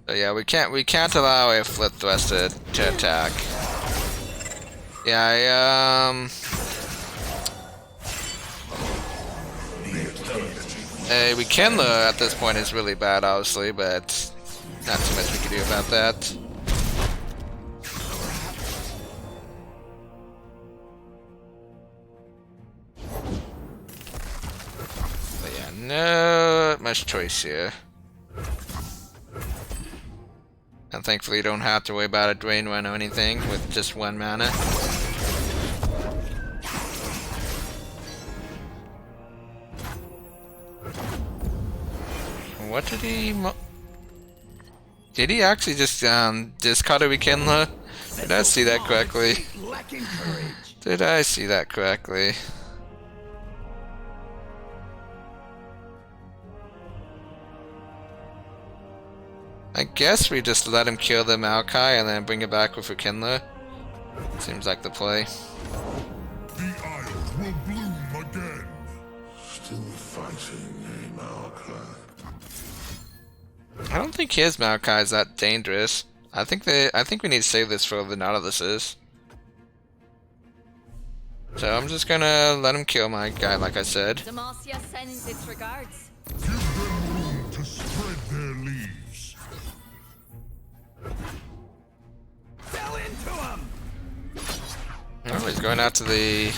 So yeah, we can't allow a Flip Thrust to attack. Yeah, we can lure at this point is really bad, obviously, but not too much we can do about that. But yeah, not much choice here. And thankfully you don't have to worry about a drain run or anything with just 1 mana. What did he did he actually just discard a Rekindler? Did I see that correctly? Did I see that correctly? I guess we just let him kill the Maokai and then bring it back with Rekindler. Seems like the play. The Isles will bloom again. Still fighting, eh, Maokai? I don't think his Maokai is that dangerous. I think we need to save this for the Nautiluses. So I'm just gonna let him kill my guy, like I said. Demacia sends its regards. Give them room to spread their leaves. Fell into him. Oh, he's going out to the...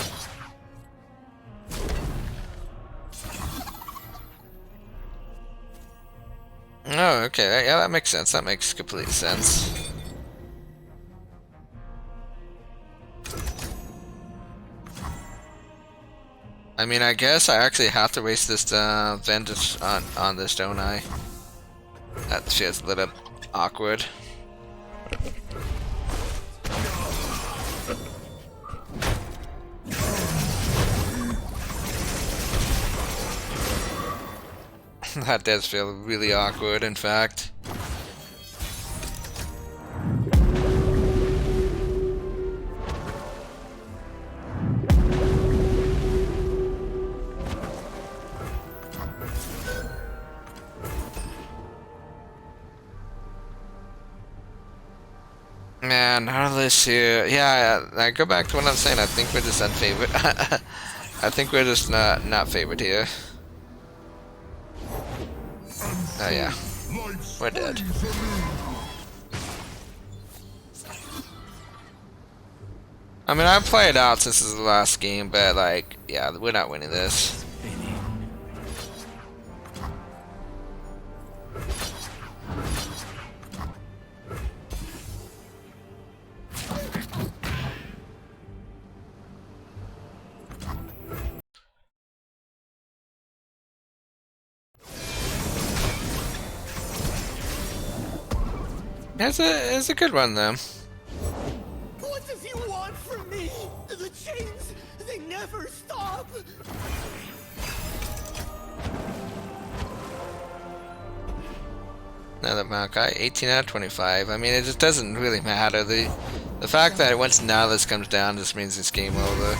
Oh, okay. Yeah, that makes sense. That makes complete sense. I mean, I guess I actually have to waste this Vengeance on this, don't I? That feels a little awkward. That does feel really awkward, in fact. Man, how of this here? Yeah, I go back to what I'm saying. I think we're just unfavored. I think we're just not favored here. Oh yeah, we're dead. I mean, I've played out since this is the last game, but like, yeah, we're not winning this. It's a good one though. What does he want from me? The chains, they never stop. Another Maokai, 18 out of 25. I mean, it just doesn't really matter. The fact that once Nihilus comes down just means it's game over.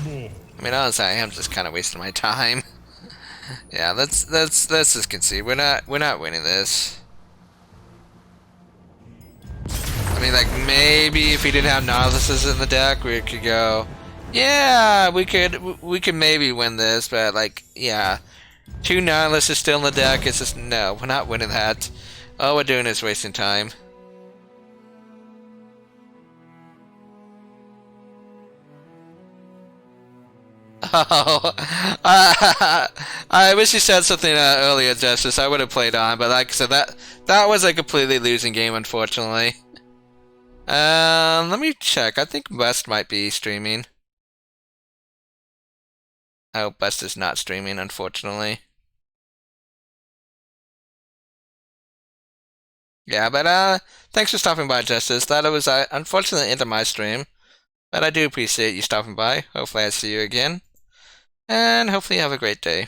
I mean, honestly, I am just kind of wasting my time. Yeah, let's just concede. We're not winning this. I mean, like, maybe if we didn't have Nautiluses in the deck, we could go, yeah, we could maybe win this, but like, yeah, 2 Nautiluses still in the deck. It's just, no, we're not winning that. All we're doing is wasting time. Oh, I wish you said something earlier, Justice. I would have played on, but like I said, that was a completely losing game, unfortunately. Let me check. I think West might be streaming. Oh, West is not streaming, unfortunately. Yeah, but thanks for stopping by, Justice. That was unfortunately into my stream. But I do appreciate you stopping by. Hopefully I see you again. And hopefully you have a great day.